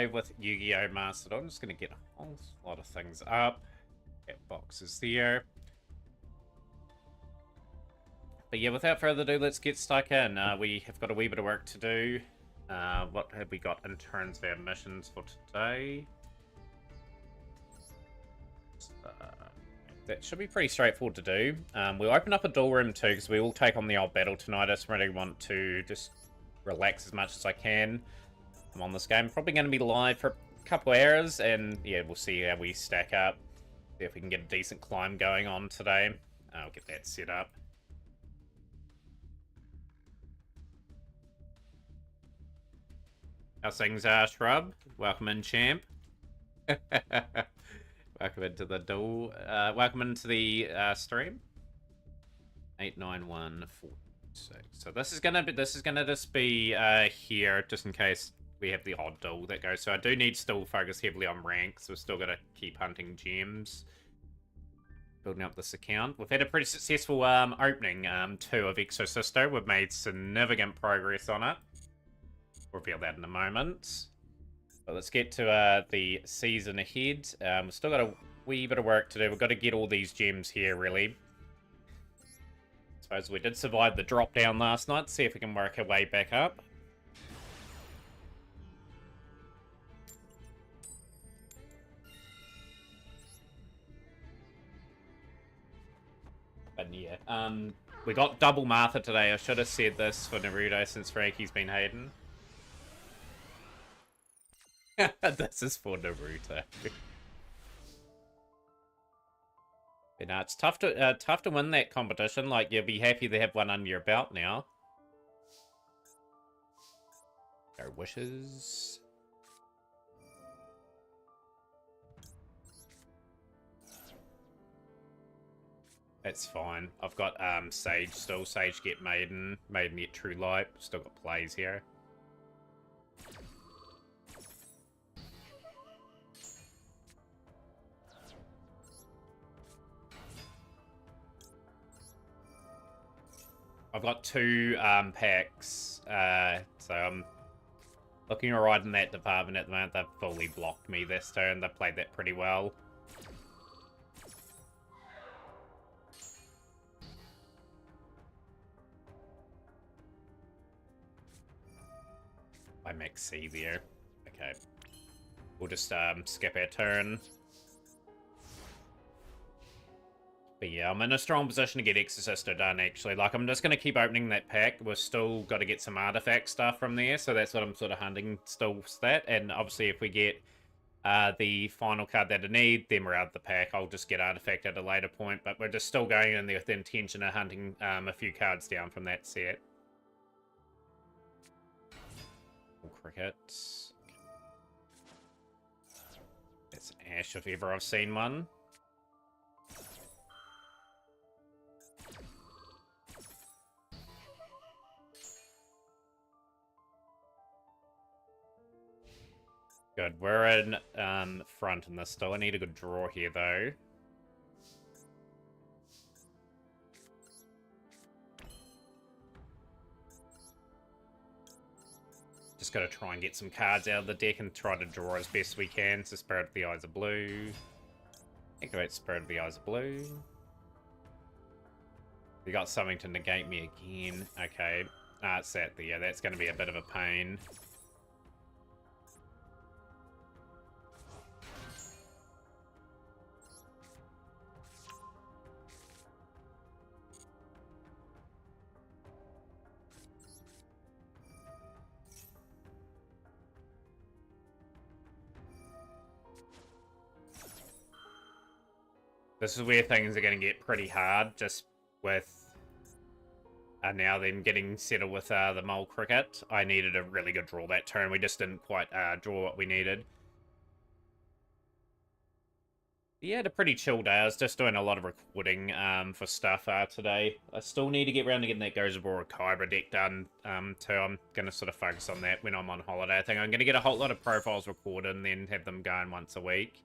live with Yu-Gi-Oh! Mastered. I'm just going to get a whole lot of things up. Get boxes there. But yeah, without further ado, let's get stuck in. We have got a wee bit of work to do. What have we got in terms of our missions for today? That should be pretty straightforward to do. We'll open up a duel room too, because we will take on the old battle tonight. I just really want to just relax as much as I can. I'm on this game. Probably going to be live for a couple hours, and yeah, we'll see how we stack up. See if we can get a decent climb going on today. I'll get that set up. How's things, Shrub? Welcome in, champ. Welcome into the duel. Welcome into the stream. 89146. So this is gonna just be here just in case we have the odd duel that goes. So I do need to still focus heavily on rank, so we're still gonna keep hunting gems. Building up this account. We've had a pretty successful opening too of Exorcisto. We've made significant progress on it. Reveal that in a moment. But let's get to the season ahead. We've still got a wee bit of work to do. We've got to get all these gems here, really. I suppose we did survive the drop down last night. See if we can work our way back up. But yeah, we got double Martha today. I should have said this for Naruto since Frankie's been hating. This is for Naruto. But no, it's tough to win that competition. Like, you'll be happy to have one under your belt now. Our wishes. That's fine. I've got Sage still. Sage get Maiden. Maiden get True Light. Still got plays here. I've got two packs, so I'm looking alright in that department at the moment. They've fully blocked me this turn. They played that pretty well. I max C there. Okay. We'll just skip our turn. But yeah, I'm in a strong position to get Exorcisto done, actually. Like, I'm just going to keep opening that pack. We've still got to get some artifact stuff from there, so that's what I'm sort of hunting still for that. And obviously, if we get the final card that I need, then we're out of the pack. I'll just get artifact at a later point, but we're just still going in there with the intention of hunting a few cards down from that set. Cricket. That's Ash if ever I've seen one. Good, we're in front in this still. I need a good draw here, though. Just gotta try and get some cards out of the deck and try to draw as best we can. So Spirit of the Eyes of Blue. Activate Spirit of the Eyes of Blue. You got something to negate me again. Okay. It's that. Yeah, that's gonna be a bit of a pain. This is where things are going to get pretty hard, just with now them getting settled with the Mole Cricket. I needed a really good draw that turn. We just didn't quite draw what we needed. Yeah, had a pretty chill day. I was just doing a lot of recording for stuff today. I still need to get around to getting that Gozabora Kyber deck done too. I'm going to sort of focus on that when I'm on holiday. I think I'm going to get a whole lot of profiles recorded and then have them going once a week.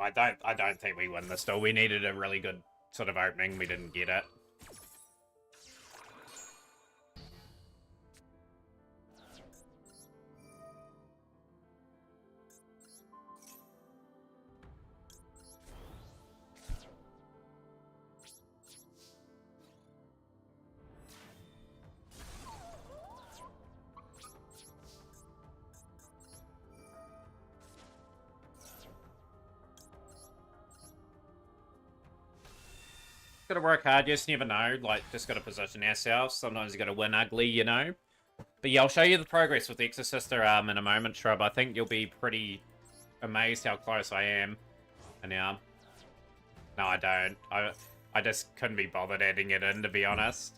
I don't think we win this still. We needed a really good sort of opening. We didn't get it. gotta work hard. You just never know. Like, just gotta position ourselves. Sometimes you gotta win ugly, you know. But yeah, I'll show you the progress with the Exorcister in a moment, Shrub. I think you'll be pretty amazed how close I am. And now, no, I don't. I just couldn't be bothered adding it in, to be honest.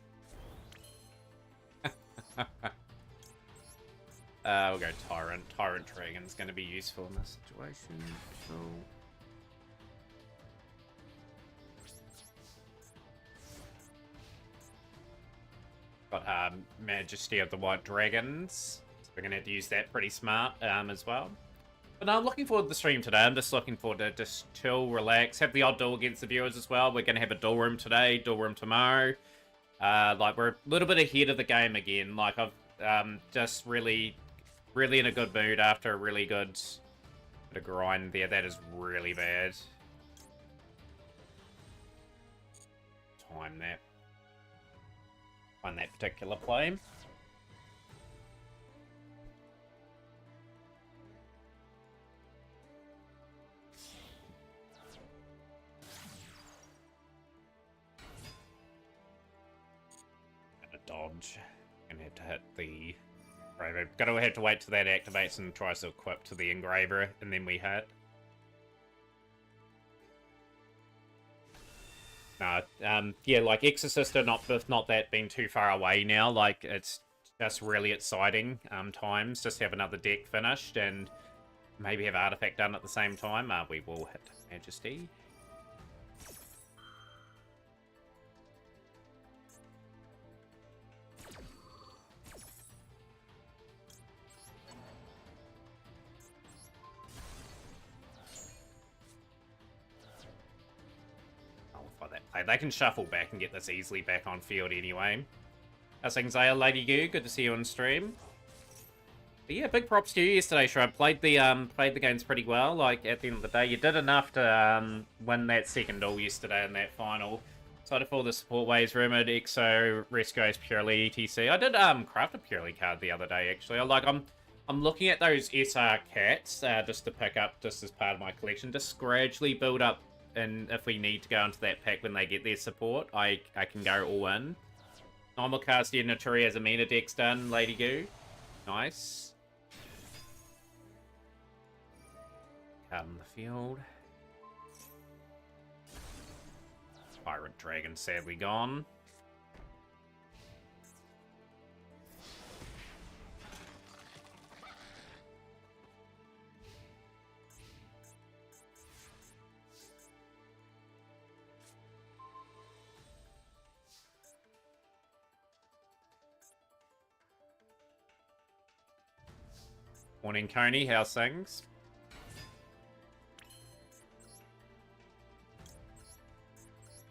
We'll go Tyrant. Tyrant Dragon's going to be useful in this situation. Cool. Got Majesty of the White Dragons. So we're going to have to use that pretty smart as well. But no, I'm looking forward to the stream today. I'm just looking forward to just chill, relax, have the odd duel against the viewers as well. We're going to have a duel room today, duel room tomorrow. Like, we're a little bit ahead of the game again. Like, I've just really in a good mood after a really good bit of grind there. That is really bad. Time that. Find that particular play. And a dodge. Gonna have to hit the... Right, we've got to have to wait till that activates and tries to equip to the engraver, and then we hit. No, yeah, like Exorcister, not that being too far away now. Like, it's just really exciting times. Just have another deck finished and maybe have Artifact done at the same time. We will hit Majesty. They can shuffle back and get this easily back on field anyway. How's things, Lady Goo? Good to see you on stream. But yeah, big props to you yesterday, Shrub. Played the games pretty well. Like, at the end of the day, you did enough to win that second duel yesterday in that final. Excited for the support waves rumored. Exo Rescues Purely ETC. I did craft a Purely card the other day actually. I'm looking at those SR cats just to pick up just as part of my collection. Just gradually build up. And if we need to go into that pack when they get their support, I can go all in. Normal cast Naturi as a Mina deck's done, Lady Goo. Nice. Out in the field. Pirate Dragon sadly gone. Morning, Coney. How's things?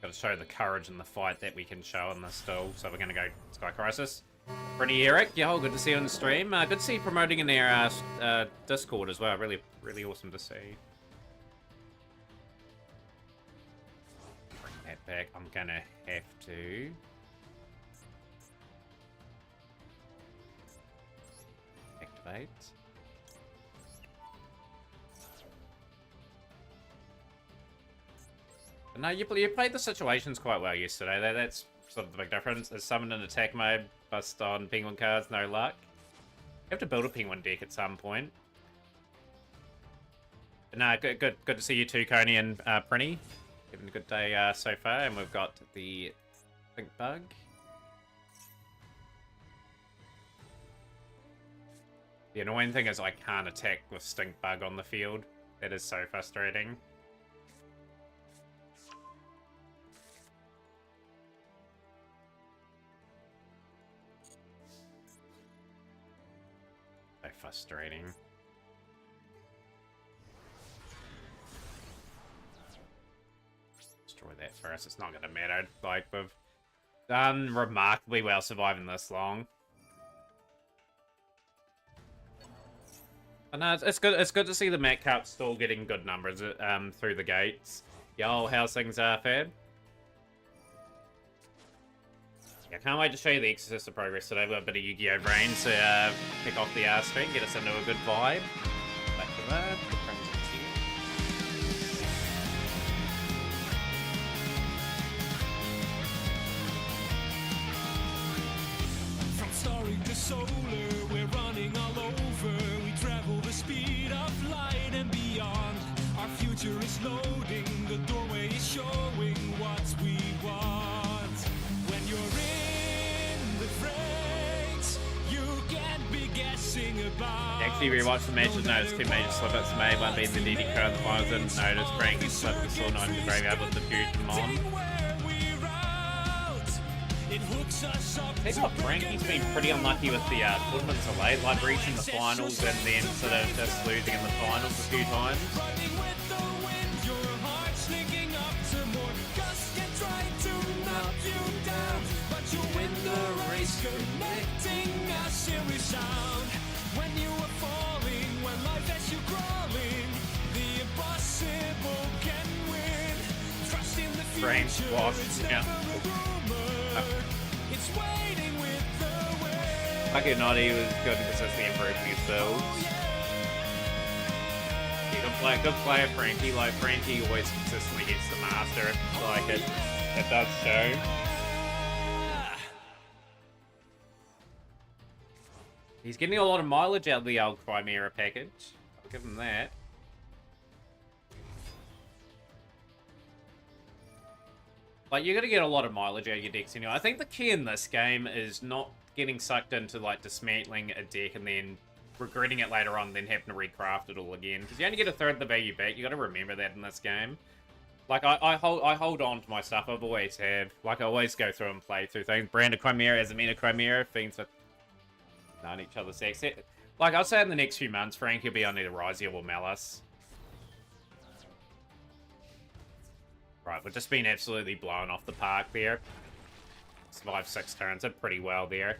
Got to show the courage and the fight that we can show in this duel. So we're going to go Sky Crisis. Pretty Eric. Yo, good to see you on the stream. Good to see you promoting in their Discord as well. Really awesome to see. Bring that back. I'm going to have to... activate. No, you played the situations quite well yesterday. That's sort of the big difference. Is summon in attack mode, bust on penguin cards, no luck. You have to build a penguin deck at some point. But no, good to see you too, Coney and Prinny. Having a good day so far, and we've got the Pink Bug. The annoying thing is I can't attack with Stink Bug on the field. That is so frustrating. So frustrating. Destroy that first. It's not going to matter. Like, we've done remarkably well surviving this long. But no, it's good. It's good to see the Mac Cup still getting good numbers through the gates. Yo, how's things, Fab? Yeah, can't wait to show you the Exorcist of progress today. We've got a bit of Yu-Gi-Oh! Brains to pick off the stream, get us into a good vibe. Back to that. to solar, we're running all over. We travel the speed of light and beyond. Our future is loading, the doorway is showing what we want. When you're in the freight, you can't be guessing about. Actually rewatched the matches, noticed two major slip-ups made, one being the DDK in the finals, and noticed Frankie slipped the sword on the graveyard with the fusion mon. I think Frankie's been pretty unlucky with the tournaments of late, like reaching the finals and then sort of just losing in the finals a few times. Brain squash, yeah. Like or not, he was good because that's the improving his builds. Yeah, good player, Frankie. Like, Frankie always consistently hits the master. Like, it does show. He's getting a lot of mileage out of the old Chimera package. I'll give him that. Like, you're going to get a lot of mileage out of your decks anyway. I think the key in this game is not getting sucked into, like, dismantling a deck and then regretting it later on and then having to recraft it all again. Because you only get a third of the value back. You got to remember that in this game. Like, I hold on to my stuff. I've always have. Like, I always go through and play through things. Branded Chimera as a meta Chimera. Fiends with none each other's sex. Like, I'll say in the next few months, Frank will be on either Ryzia or Malice. Right, we're just being absolutely blown off the park there. Survived 6 turns, did pretty well there.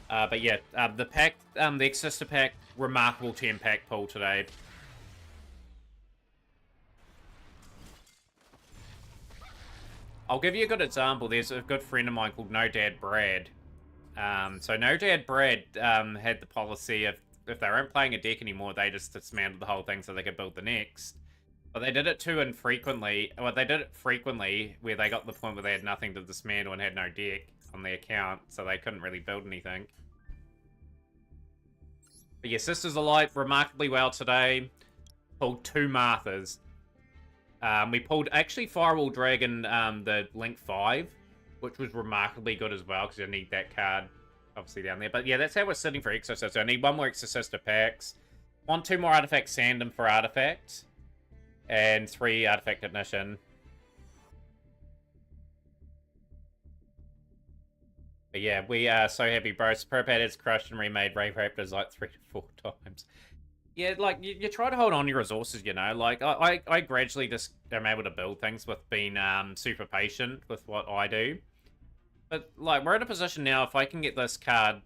But yeah, the pack, the Exister pack, remarkable 10-pack pull today. I'll give you a good example. There's a good friend of mine called No Dad Brad. So No Dad Brad had the policy of if they weren't playing a deck anymore, they just dismantled the whole thing so they could build the next. But they did it too infrequently. Well, they did it frequently where they got to the point where they had nothing to dismantle and had no deck on their account, so they couldn't really build anything. But yeah, Sisters of Light remarkably well today. Pulled 2 Marthas. We pulled actually Firewall Dragon, the Link 5, which was remarkably good as well because you need that card obviously down there. But yeah, that's how we're sitting for Exorcist. I need 1 more Exorcist packs. Want 2 more Artifact Sandom for Artifact. And 3 Artifact Ignition. But yeah, we are so happy, bro. Superpad is crushed and remade Rave Raptors like 3 to 4 times. Yeah, like, you try to hold on to your resources, you know? Like, I gradually just am able to build things with being super patient with what I do. But, like, we're in a position now, if I can get this card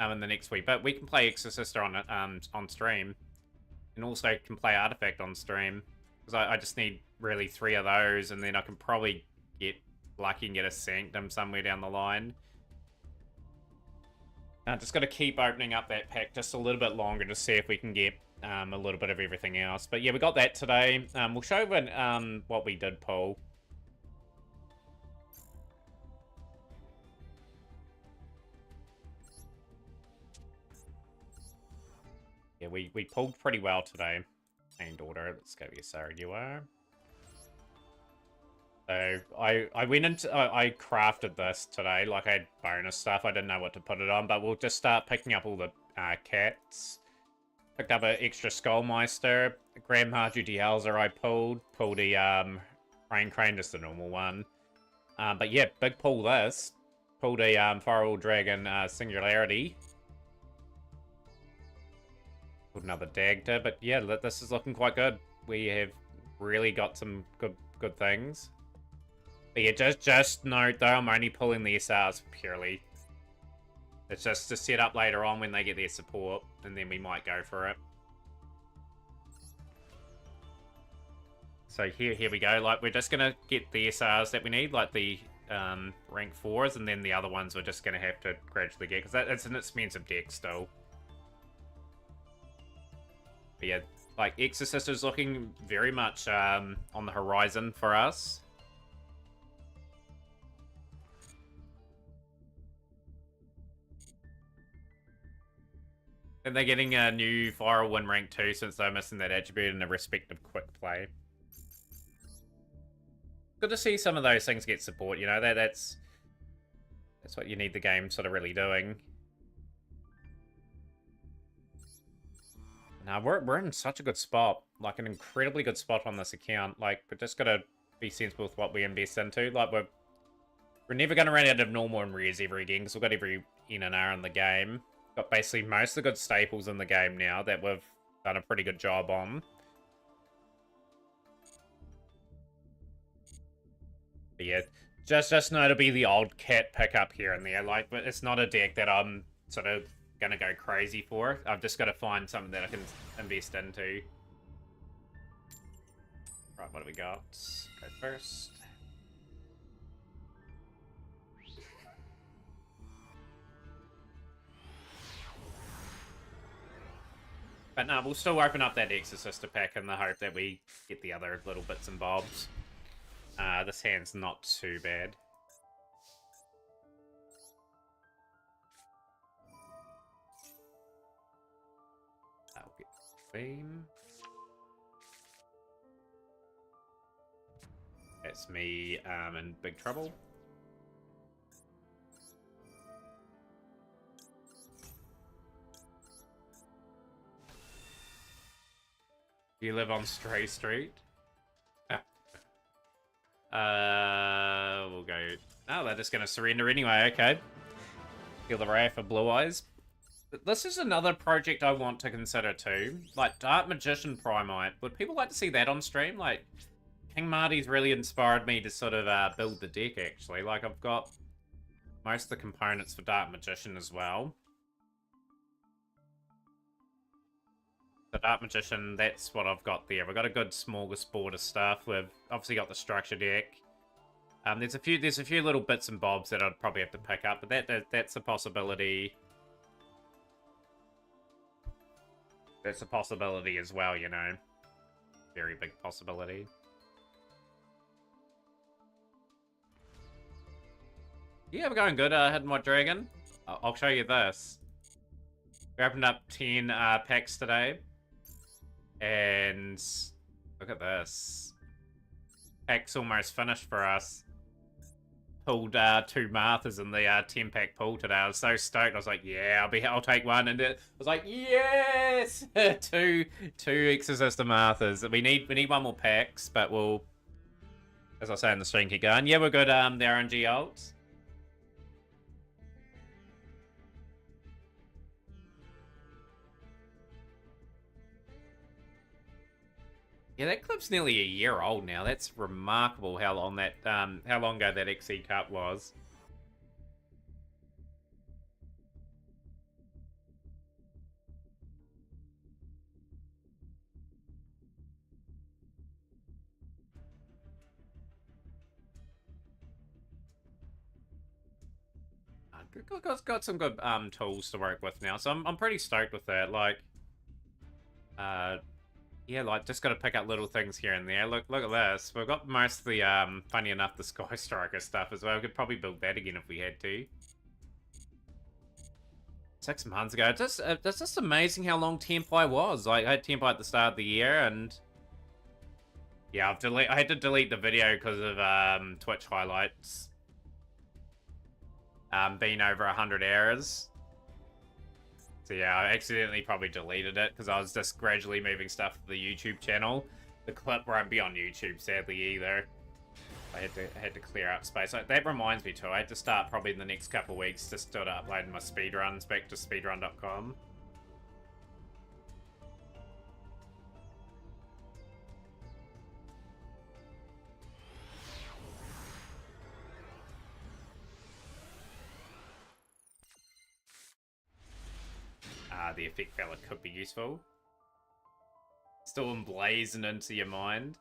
in the next week, but we can play Exorcist on stream. And also can play Artifact on stream. Because I just need really 3 of those, and then I can probably get lucky and get a Sanctum somewhere down the line. I just got to keep opening up that pack just a little bit longer to see if we can get a little bit of everything else. But yeah, we got that today. We'll show what we did pull. Yeah, we pulled pretty well today. And order, let's go with Sarah, you are. So I went into, I crafted this today, like I had bonus stuff, I didn't know what to put it on, but we'll just start picking up all the cats. Picked up an extra Skullmeister, Grandma Duty Hauser I pulled a Rain Crane, just a normal one. But yeah, big pull this. Pulled a Firewall Dragon Singularity. Pulled another Dagda, but yeah, this is looking quite good. We have really got some good things. But yeah, just note though, I'm only pulling the SRs purely. It's just to set up later on when they get their support, and then we might go for it. So here we go. Like, we're just gonna get the SRs that we need, like the rank 4s, and then the other ones we're just gonna have to gradually get, because it's an expensive deck still. But yeah, like, Exorcist is looking very much on the horizon for us. And they're getting a new Viral Win rank too, since they're missing that attribute and a respective quick play. Good to see some of those things get support, you know, that's what you need the game sort of really doing. Now, we're in such a good spot. Like, an incredibly good spot on this account. Like, we're just gotta be sensible with what we invest into. Like, we're never gonna run out of normal and rares every game, because we've got every N and R in the game. Got basically most of the good staples in the game now that we've done a pretty good job on. But yeah, just know to be the old cat pickup here and there. Like, but it's not a deck that I'm sort of gonna go crazy for. I've just got to find something that I can invest into. Right, what do we got? Go first. But no, we'll still open up that Exorcister pack in the hope that we get the other little bits and bobs. This hand's not too bad. I'll get Flame. That's me in big trouble. Do you live on Stray Street? We'll go... Oh, they're just going to surrender anyway, okay. Kill the Wrath for Blue Eyes. This is another project I want to consider too. Like, Dark Magician Primite. Would people like to see that on stream? Like, King Marty's really inspired me to sort of build the deck, actually. Like, I've got most of the components for Dark Magician as well. The Dark Magician, that's what I've got there. We've got a good smorgasbord of stuff. We've obviously got the structure deck. There's a few little bits and bobs that I'd probably have to pick up, but that's a possibility. That's a possibility as well, you know. Very big possibility. Yeah, we're going good. Hidden White Dragon. I'll show you this. We opened up 10 packs today. And look at this. Pack's almost finished for us. Pulled 2 Marthas in the 10-pack pull today. I was so stoked. I was like, yeah, I'll take one. And it was like, yes! two Exorcister Marthas. We need one more packs, but we'll, as I say in the stream, keep going. Yeah, we're good. The RNG ults. Yeah, that clip's nearly a year old now. That's remarkable how long that how long ago that XE Cup was. Got some good tools to work with now, so I'm pretty stoked with that. Like, yeah, like, just got to pick up little things here and there. Look at this. We've got most of the, funny enough, the Sky Striker stuff as well. We could probably build that again if we had to. 6 months ago. It's just amazing how long Tempai was. Like, I had Tempai at the start of the year, and... yeah, I had to delete the video because of, Twitch highlights. Being over 100 errors. So yeah, I accidentally probably deleted it because I was just gradually moving stuff to the YouTube channel. The clip won't be on YouTube, sadly, either. I had to clear out space. Like, that reminds me too, I had to start probably in the next couple of weeks to start uploading my speedruns back to speedrun.com. The effect valid could be useful. Still emblazoned into your mind.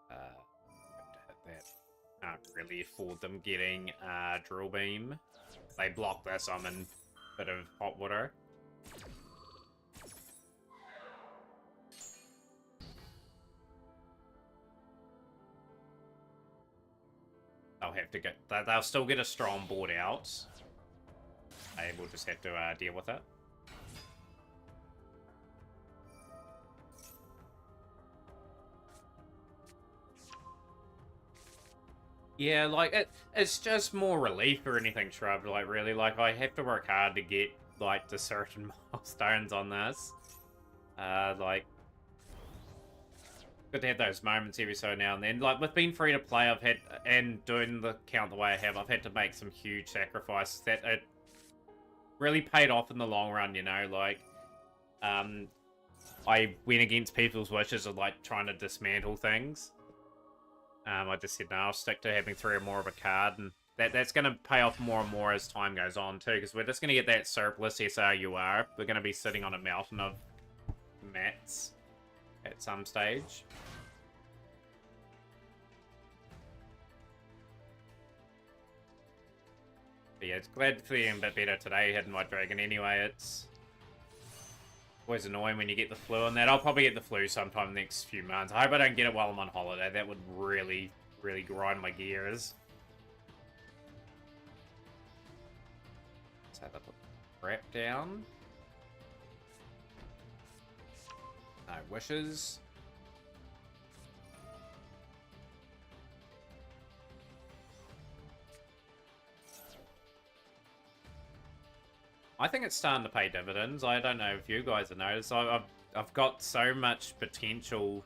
Have to hit that. Can't really afford them getting Drill Beam. They block this, I'm in a bit of hot water. They'll have to get... they'll still get a strong board out. we'll just have to deal with it. Yeah, like, it's just more relief or anything, Shrub. Like, really, like, I have to work hard to get, like, to certain milestones on this. Like, good to have those moments every so now and then. Like, with being free to play, I've had, and doing the count the way I have, I've had to make some huge sacrifices that it really paid off in the long run, you know? Like, I went against people's wishes of, like, trying to dismantle things. I just said, no, I'll stick to having 3 or more of a card, and that's going to pay off more and more as time goes on, too, because we're just going to get that surplus SRUR. We're going to be sitting on a mountain of mats at some stage. But yeah, it's glad feeling a bit better today, hitting my dragon anyway. It's always annoying when you get the flu and that. I'll probably get the flu sometime in the next few months. I hope I don't get it while I'm on holiday. That would really, really grind my gears. Let's have a crap down. No wishes. I think it's starting to pay dividends. I don't know if you guys have noticed. I've got so much potential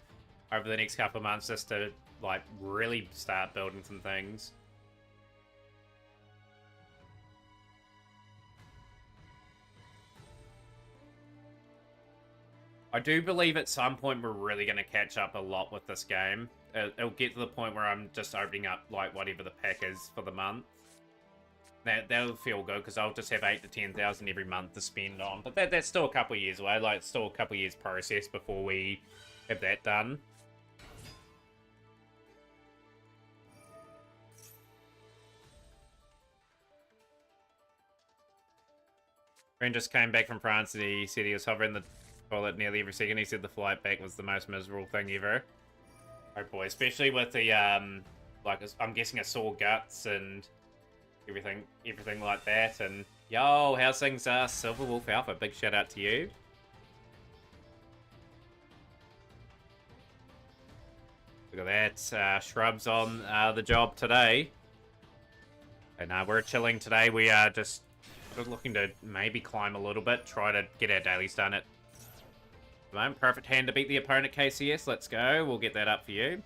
over the next couple of months just to, like, really start building some things. I do believe at some point we're really going to catch up a lot with this game. It'll get to the point where I'm just opening up, like, whatever the pack is for the month. That'll feel good, because I'll just have 8 to 10,000 every month to spend on. But that's still a couple of years away. Like, it's still a couple of years process before we have that done. Friend just came back from France and he said he was hovering the toilet nearly every second. He said the flight back was the most miserable thing ever. Oh boy, especially with the, like, I'm guessing a sore guts and everything like that. And yo, how's things, Silver Wolf Alpha? Big shout out to you. Look at that, Shrubs on the job today. And we're chilling today. We are just looking to maybe climb a little bit, try to get our dailies done at the moment. Perfect hand to beat the opponent, KCS. Let's go. We'll get that up for you.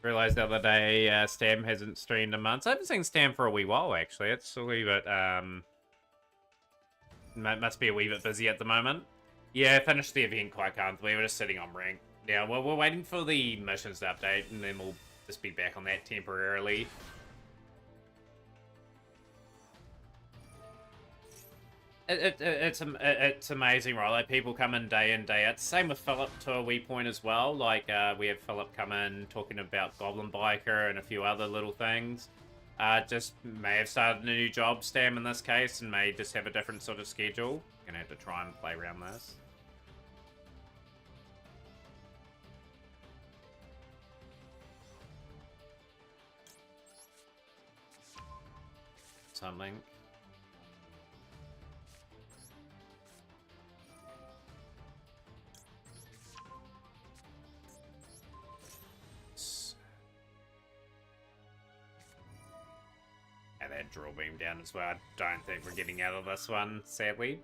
Realized the other day, Stam hasn't streamed in months. I haven't seen Stam for a wee while, actually. It's a wee bit, must be a wee bit busy at the moment. Yeah, finished the event quite comfortably. We're just sitting on rank. Yeah, well, we're waiting for the missions to update, and then we'll just be back on that temporarily. It's amazing, right? Like, people come in, day out. Same with Philip to a wee point as well. Like, we have Philip come in talking about Goblin Biker and a few other little things. Just may have started a new job, Stam in this case, and may just have a different sort of schedule. Gonna have to try and play around this. Something. And that drill beam down as well. I don't think we're getting out of this one, sadly.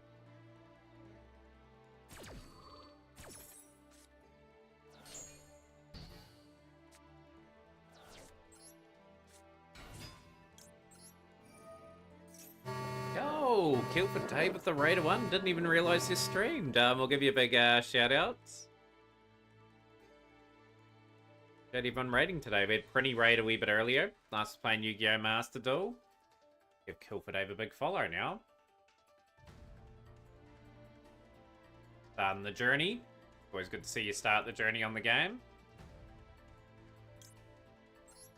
kill for Dave with the Raider one. Didn't even realize he streamed. We'll give you a big shout out. Got everyone raiding today. We had Prinny raid a wee bit earlier. Last was playing Yu-Gi-Oh! Master Duel. Give Kill for Dave a big follow now. Starting the journey. Always good to see you start the journey on the game.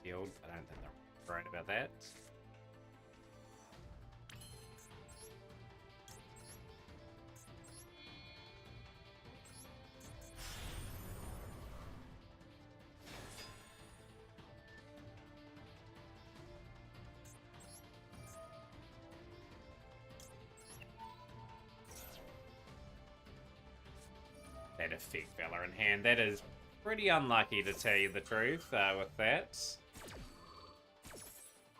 Field. I don't think they're right about that. That effect Valor in hand. That is pretty unlucky to tell you the truth with that.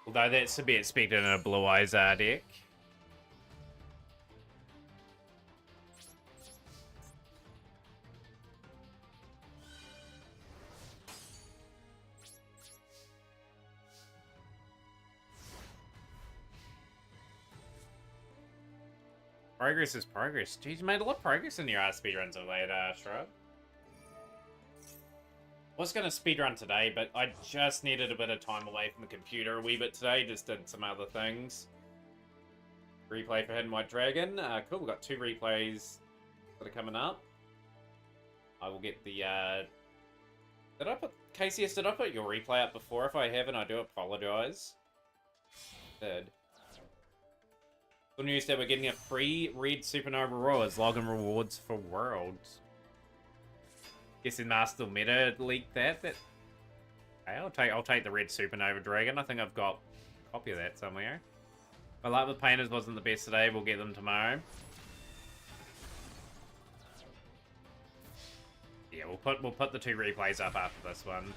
Although that's to be expected in a Blue Eyes deck. Progress is progress. Jeez, you made a lot of progress in your speedruns of late, Shrub. Was going to speedrun today, but I just needed a bit of time away from the computer a wee bit today. Just did some other things. Replay for Hidden White Dragon. Cool, we've got 2 replays that are coming up. I will get the... Did I put... KCS, did I put your replay up before? If I haven't, I do apologise. Did. Good news that we're getting a free Red Supernova Roar as login rewards for Worlds. Guessing Master Meta leaked that. Okay, I'll take the Red Supernova Dragon. I think I've got a copy of that somewhere. My luck with painters wasn't the best today. We'll get them tomorrow. Yeah, we'll put the 2 replays up after this one.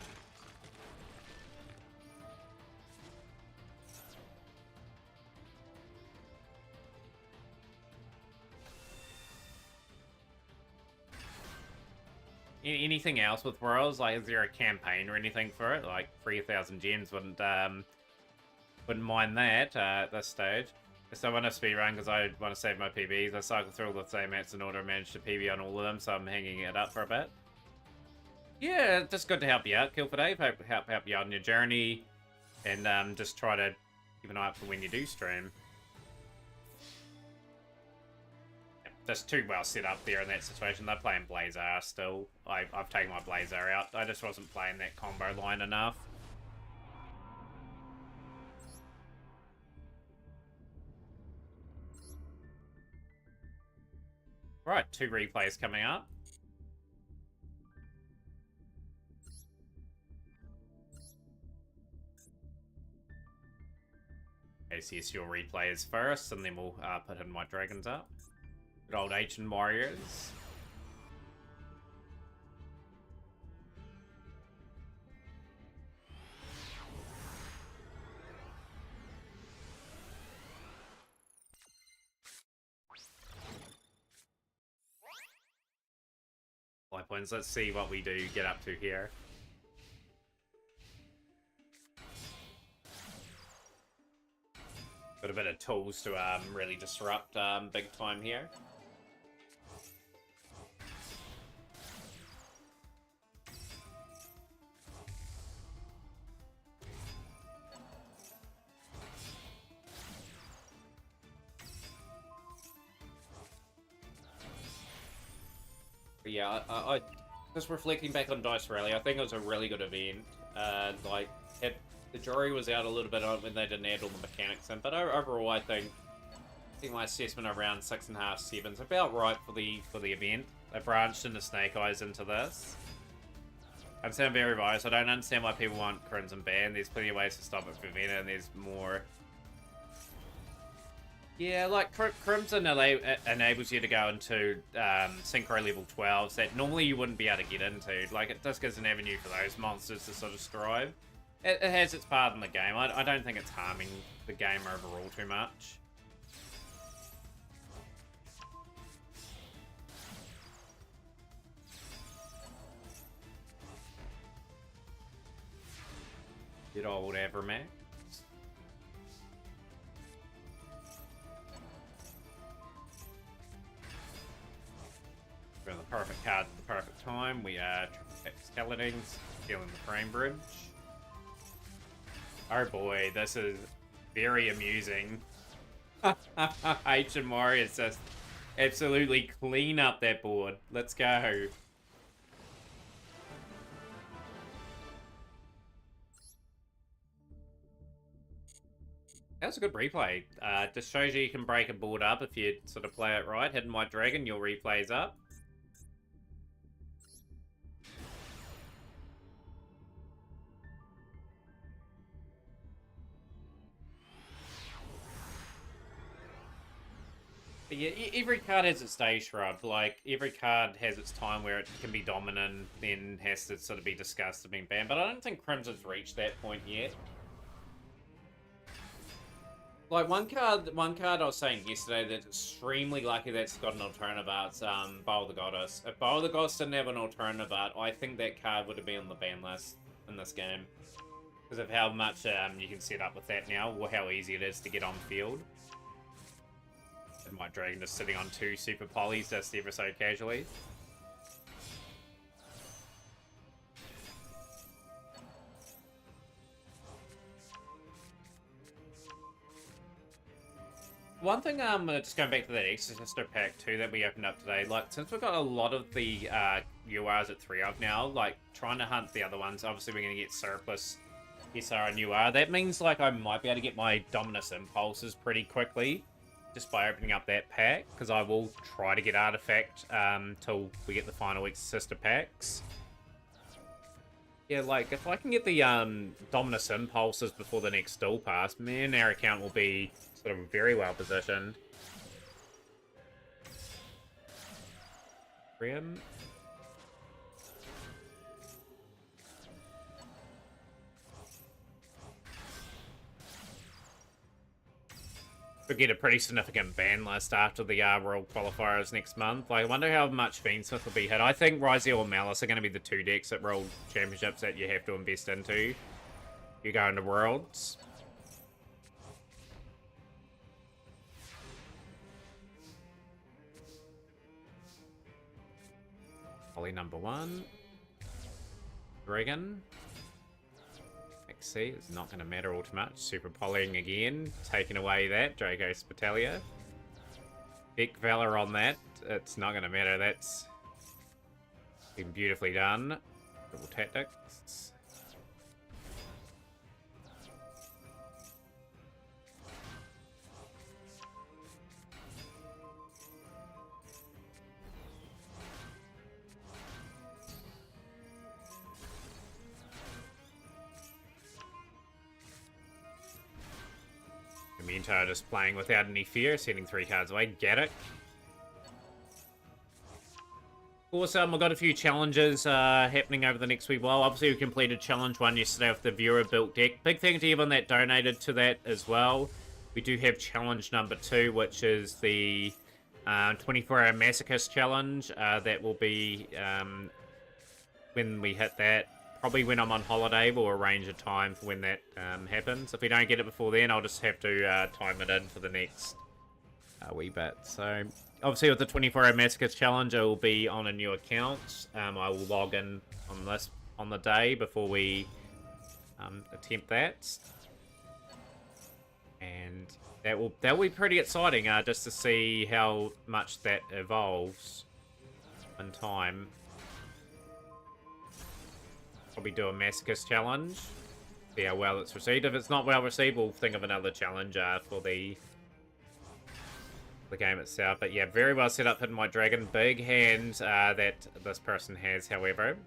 Anything else with Worlds? Like, is there a campaign or anything for it? Like, 3,000 gems wouldn't mind that at this stage. So I want to speedrun because I want to save my PBs. I cycle through all the same mats in order to manage to PB on all of them, so I'm hanging it up for a bit. Yeah, just good to help you out, Kill for Dave. Help you out on your journey, and just try to keep an eye out for when you do stream. Just too well set up there in that situation. They're playing Blazar still. I've taken my Blazar out. I just wasn't playing that combo line enough. Right, 2 replays coming up. ACS your replay is first, and then we'll put Hidden White Dragons up. Good old Ancient Warriors. Life points. Let's see what we do get up to here. Got a bit of tools to really disrupt big time here. But yeah, I just reflecting back on Dice Rally, I think it was a really good event. Like, the jury was out a little bit on when they didn't add all the mechanics in, but overall, I think my assessment around 6.5, 7 is about right for the event. They branched into Snake Eyes into this. I sound very biased. I don't understand why people want Crimson banned. There's plenty of ways to stop it for Vena, and there's more. Yeah, like Crimson enables you to go into Synchro level 12s that normally you wouldn't be able to get into. Like, it just gives an avenue for those monsters to sort of strive. It has its part in the game. I don't think it's harming the game overall too much. Good old Avermax. perfect card at the perfect time. We are Skeletons, stealing the frame bridge. Oh boy, this is very amusing. HMR is just absolutely clean up that board. Let's go. That was a good replay. Just shows you can break a board up if you sort of play it right. Hidden White Dragon, your replay's up. But yeah, every card has its day shrub. Like, every card has its time where it can be dominant, then has to sort of be discussed and being banned. But I don't think Crimson's reached that point yet. Like, one card I was saying yesterday that's extremely lucky that's got an alternative art's Bow of the Goddess. If Bow of the Goddess didn't have an alternative art, I think that card would have been on the ban list in this game. Because of how much you can set up with that now, or how easy it is to get on field. And my Dragon just sitting on 2 super polys just ever so casually. One thing, just going back to that Exorcister pack too that we opened up today, like, since we've got a lot of the URs at 3 of now, like, trying to hunt the other ones, obviously we're going to get surplus SR and UR. That means, like, I might be able to get my Dominus Impulses pretty quickly, just by opening up that pack, because I will try to get Artifact till we get the final Exorcister packs. Yeah, like, if I can get the Dominus Impulses before the next Duel Pass, man, our account will be sort of very well positioned. Grim. We get a pretty significant ban list after the World Qualifiers next month. Like, I wonder how much Fiendsmith will be hit. I think Ryziel or Malice are going to be the 2 decks at World Championships that you have to invest into. You go into Worlds. Poly number 1. Dragon. See, it's not going to matter all too much. Super polying again, taking away that. Draco Spitalia. Big Valor on that. It's not going to matter. That's been beautifully done. Double tactics. Minto just playing without any fear, sending 3 cards away. Get it. Of course, we've got a few challenges happening over the next week. Well, obviously, we completed challenge 1 yesterday with the viewer built deck. Big thank you to everyone that donated to that as well. We do have challenge number 2, which is the 24-hour Masochist challenge. That will be when we hit that. Probably when I'm on holiday, we'll arrange a time for when that happens. If we don't get it before then, I'll just have to time it in for the next wee bit. So, obviously with the 24-hour Masochist challenge, it will be on a new account. I will log in on the day before we attempt that. And that will be pretty exciting, just to see how much that evolves in time. Probably do a Masochist challenge. See how well it's received. If it's not well received, we'll think of another challenge for the game itself. But yeah, very well set up Hidden White Dragon. Big hand that this person has, however.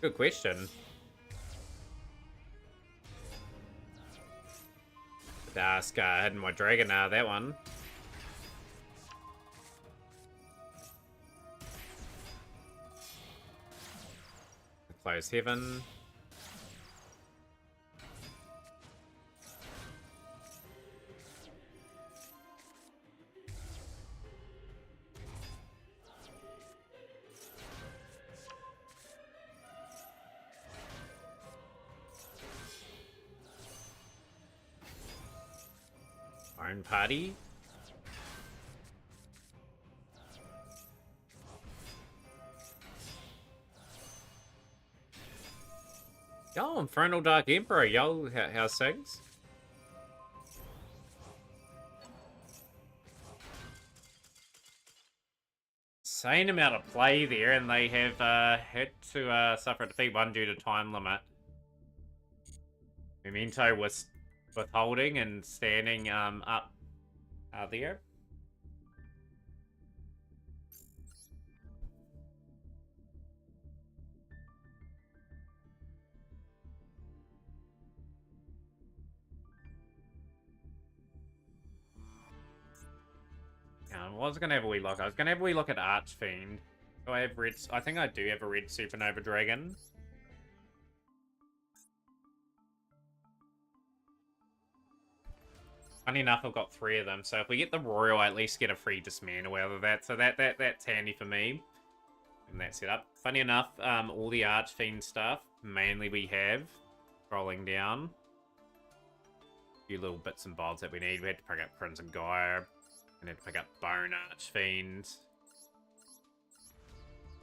Good question. Could ask Hidden White Dragon that one. Close Heaven. own party. Yo, Infernal Dark Emperor, yo, how's things? Insane amount of play there, and they have had to suffer a defeat, one due to time limit. Memento was withholding and standing up there. I was gonna have a wee look. I was gonna have a wee look at Archfiend. Do I have red? I think I do have a red Supernova Dragon. Funny enough, I've got 3 of them, so if we get the Royal, I at least get a free Dismantle out of that. So that's handy for me. And that's it up. Funny enough, all the Archfiend stuff, mainly we have scrolling down. A few little bits and bobs that we need. We had to pick up Crimson Gyre. We had to pick up Bone Archfiend.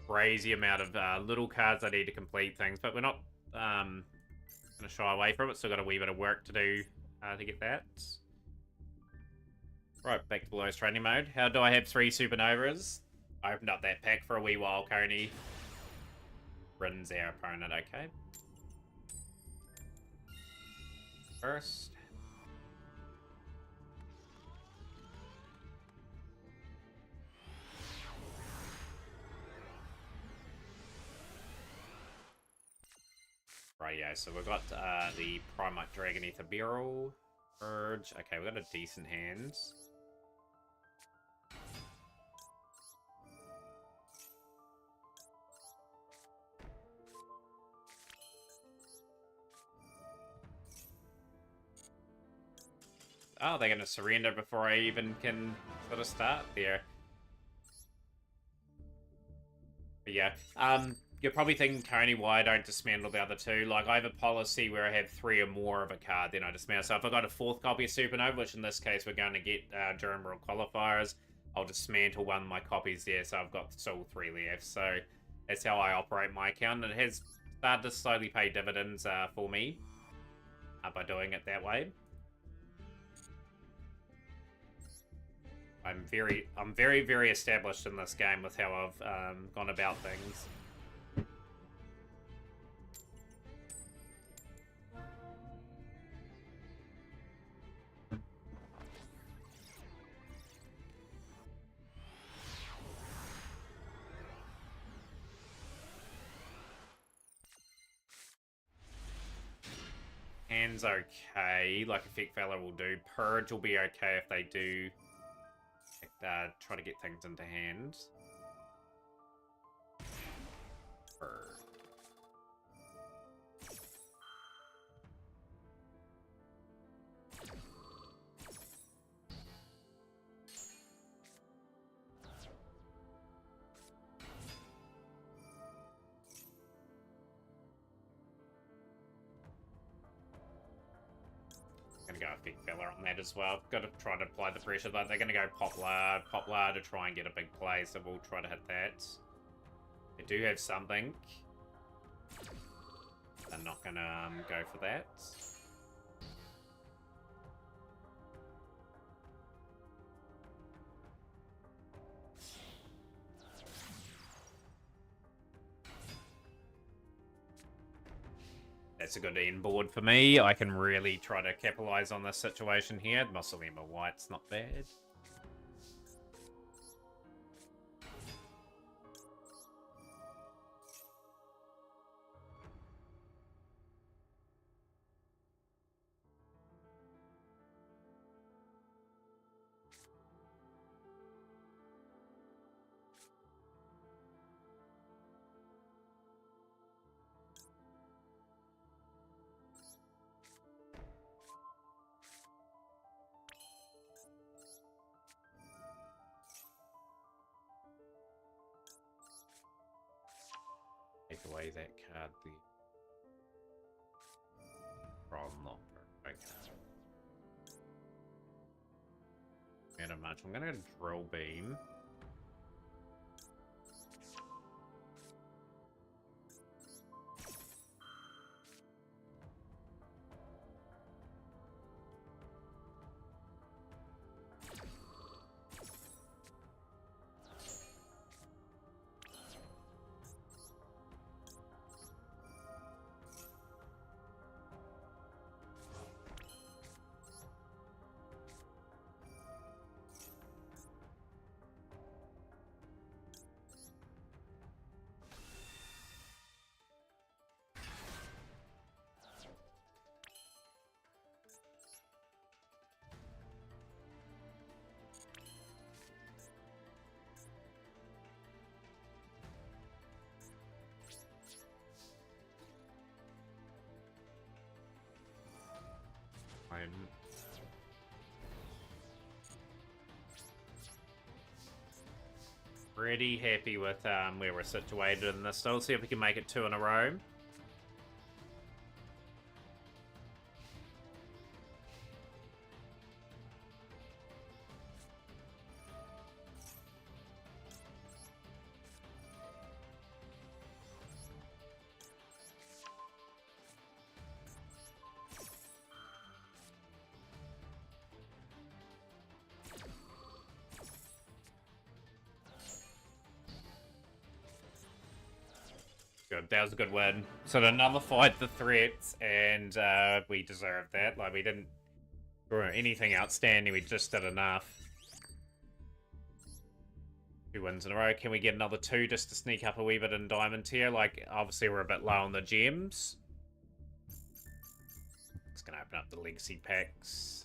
Crazy amount of little cards I need to complete things, but we're not going to shy away from it. Still got a wee bit of work to do to get that. Right, back to Belows Training Mode. How do I have 3 Supernovas? I opened up that pack for a wee while, Coney. Rins our opponent, okay. First. Right, yeah, so we've got the Primite Dragon Ether Beryl. Urge. Okay, we've got a decent hand. Oh, they're going to surrender before I even can sort of start there. But yeah, you're probably thinking, Coney, why I don't dismantle the other 2. Like, I have a policy where I have 3 or more of a card, then I dismantle. So if I got a 4th copy of Supernova, which in this case we're going to get during World Qualifiers, I'll dismantle one of my copies there, so I've got still 3 left. So that's how I operate my account, and it has started to slowly pay dividends for me by doing it that way. I'm very established in this game with how I've gone about things. Hand's okay, like Effect Valor will do. Purge will be okay if they do try to get things into hand. Purge. Gonna go Effect Valor on that as well. Got to try to apply the pressure, but they're gonna go Poplar to try and get a big play, so we'll try to hit that. They do have something. They're not gonna go for that. That's a good end board for me. I can really try to capitalize on this situation here. Mausoleum of White's not bad. Take away that card there. From Locker. Okay. matter much. I'm gonna go drill beam. I'm pretty happy with where we're situated in this. So we'll see if we can make it 2 in a row. Good. That was a good win. So to nullify the threats, and we deserved that. Like, we didn't do anything outstanding. We just did enough. 2 wins in a row. Can we get another 2 just to sneak up a wee bit in diamond tier? Like, obviously we're a bit low on the gems. Just gonna open up the legacy packs.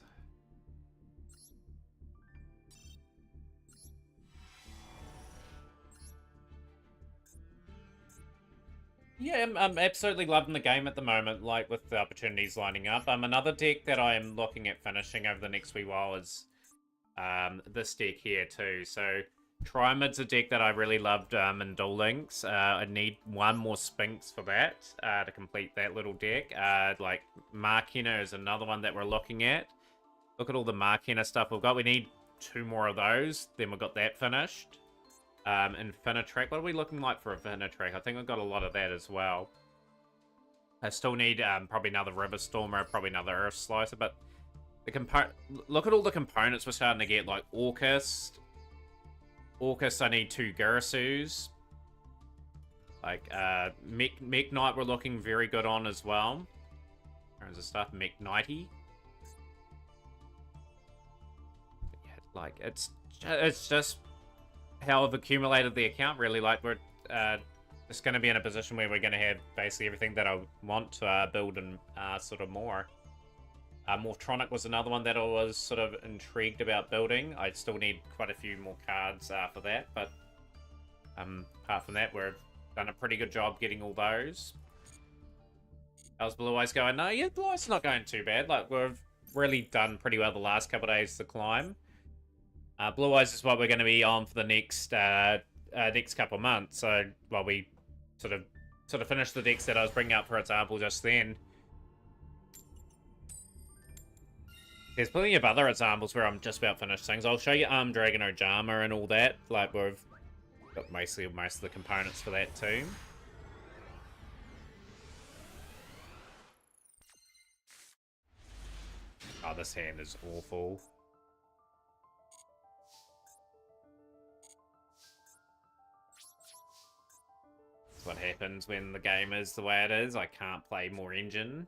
Yeah, I'm absolutely loving the game at the moment, like, with the opportunities lining up. Another deck that I'm looking at finishing over the next wee while is this deck here, too. So, Triumid's a deck that I really loved in Duel Links. I need 1 more Sphinx for that, to complete that little deck. Like, Markina is another one that we're looking at. Look at all the Markina stuff we've got. We need 2 more of those, then we've got that finished. Infinitrack. What are we looking like for Infinitrack? I think I've got a lot of that as well. I still need probably another River Stormer, probably another Earth Slicer, but the look at all the components we're starting to get, like Orcust. Orcust, I need 2 Garasus. Like, Mech Knight we're looking very good on as well. There's the stuff, Mech Knighty. Yeah, like, it's just how I've accumulated the account, really. Like, we're just going to be in a position where we're going to have basically everything that I want to build and sort of more. Mortronic was another one that I was sort of intrigued about building. I still need quite a few more cards for that, but apart from that, we've done a pretty good job getting all those. How's Blue Eyes going? No, yeah, Blue Eyes not going too bad. Like, we've really done pretty well the last couple of days to climb. Blue Eyes is what we're going to be on for the next couple of months. So while we sort of finish the decks that I was bringing up, for example, just then, there's plenty of other examples where I'm just about finished things. I'll show you Dragon Ojama and all that. Like, we've got most of the components for that too. Oh, this hand is awful. What happens when the game is the way it is. I can't play more engine.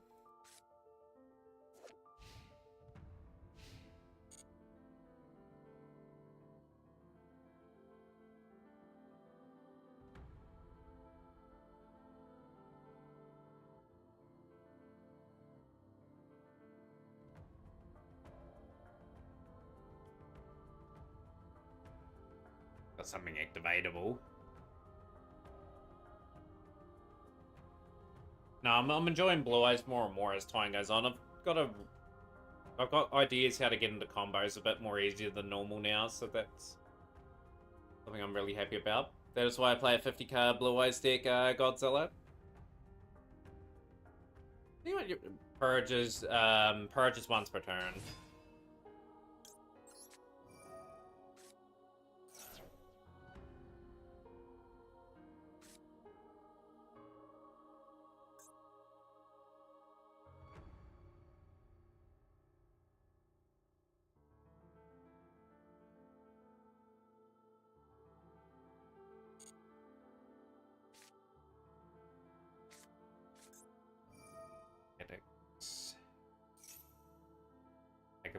Got something activatable. No, I'm enjoying Blue Eyes more and more as time goes on. I've got ideas how to get into combos a bit more easier than normal now, so that's something I'm really happy about. That is why I play a 50 Blue Eyes deck, Godzilla. See what purges once per turn.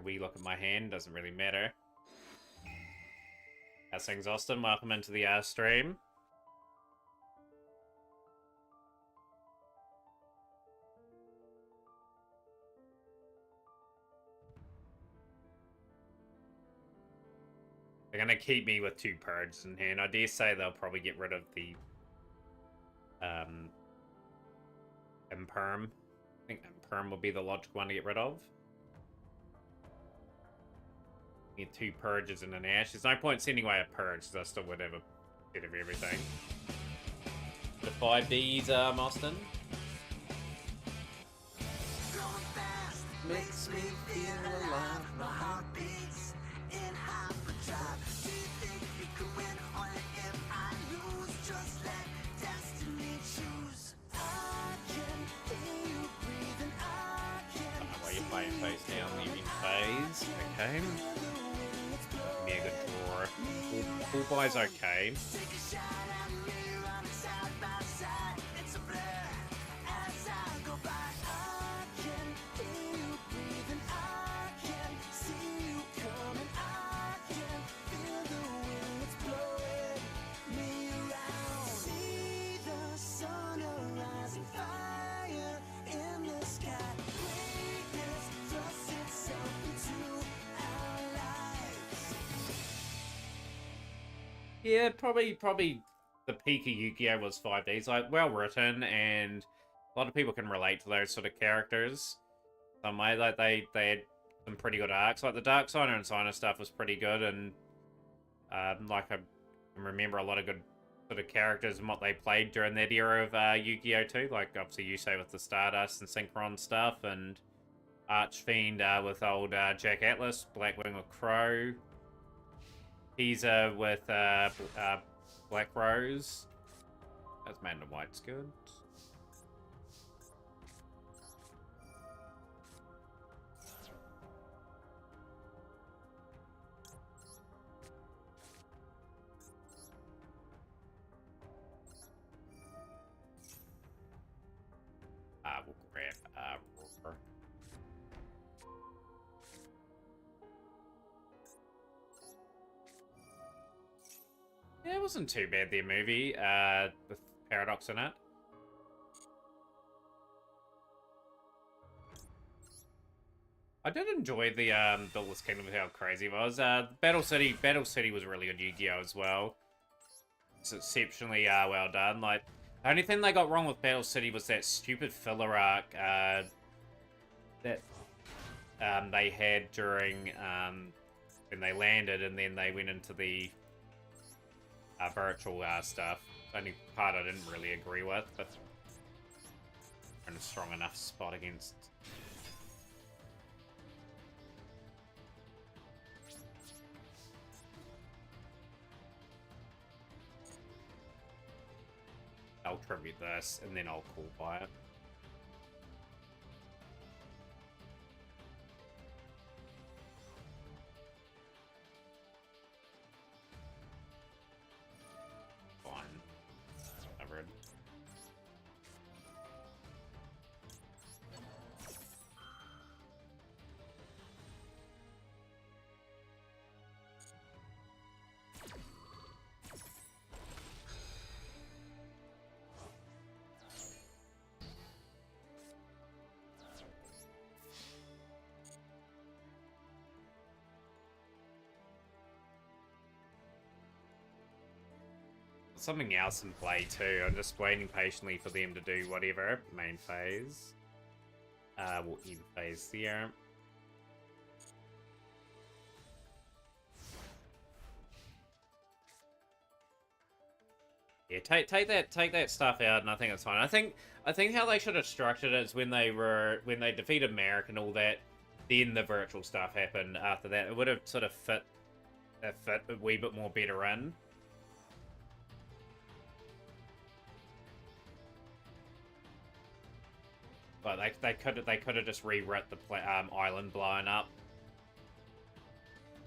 wee look at my hand, doesn't really matter. How's things, Austin? Welcome into the stream. They're gonna keep me with 2 purges in hand. I dare say they'll probably get rid of the Imperm. I think Imperm will be the logical one to get rid of. Need 2 purges and an ash. There's no point sending away a purge, because I still would have a bit of everything. The 5Ds, Austin. Makes me feel alive. My heart beats in hyperdrive. Do you think you could win or if I lose? Just let destiny choose. I can hear you breathing. I can Why you're playing face down, leaving phase. Okay. Give me a good draw. Full buy's okay. take a shot at me running side by side. It's a blur as I go by. I can hear you breathing. I can see you coming. I can feel the wind that's blowing me around. See the sun arise and fire in the sky. Greatness thrusts itself into our lives. Yeah, probably the peak of Yu-Gi-Oh! Was 5Ds. Like, well written, and a lot of people can relate to those sort of characters. Some way, like, they had some pretty good arcs. Like, the Dark Signer and Signer stuff was pretty good, and, like, I can remember a lot of good sort of characters and what they played during that era of Yu-Gi-Oh! Too. Like, obviously, Yusei with the Stardust and Synchron stuff, and Archfiend with old Jack Atlas, Blackwing with Crow. Teaser with Black Rose. That's Man in White's good. We'll grab Roar. Yeah, it wasn't too bad, their movie, with Paradox in it. I did enjoy the Builder's Kingdom with how crazy it was. Battle City was really good Yu-Gi-Oh! As well. It's exceptionally well done. Like, the only thing they got wrong with Battle City was that stupid filler arc that they had during when they landed, and then they went into the virtual stuff. The only part I didn't really agree with, but in a strong enough spot against. I'll tribute this, and then I'll call by it. Fine. Covered. Something else in play too. I'm just waiting patiently for them to do whatever. Main phase. We'll end phase there. Yeah, take that stuff out, and I think it's fine. I think how they should have structured it is when they defeated Merrick and all that, then the virtual stuff happened after that. It would have sort of fit a wee bit more better in. But they could have just rewrit the island blowing up.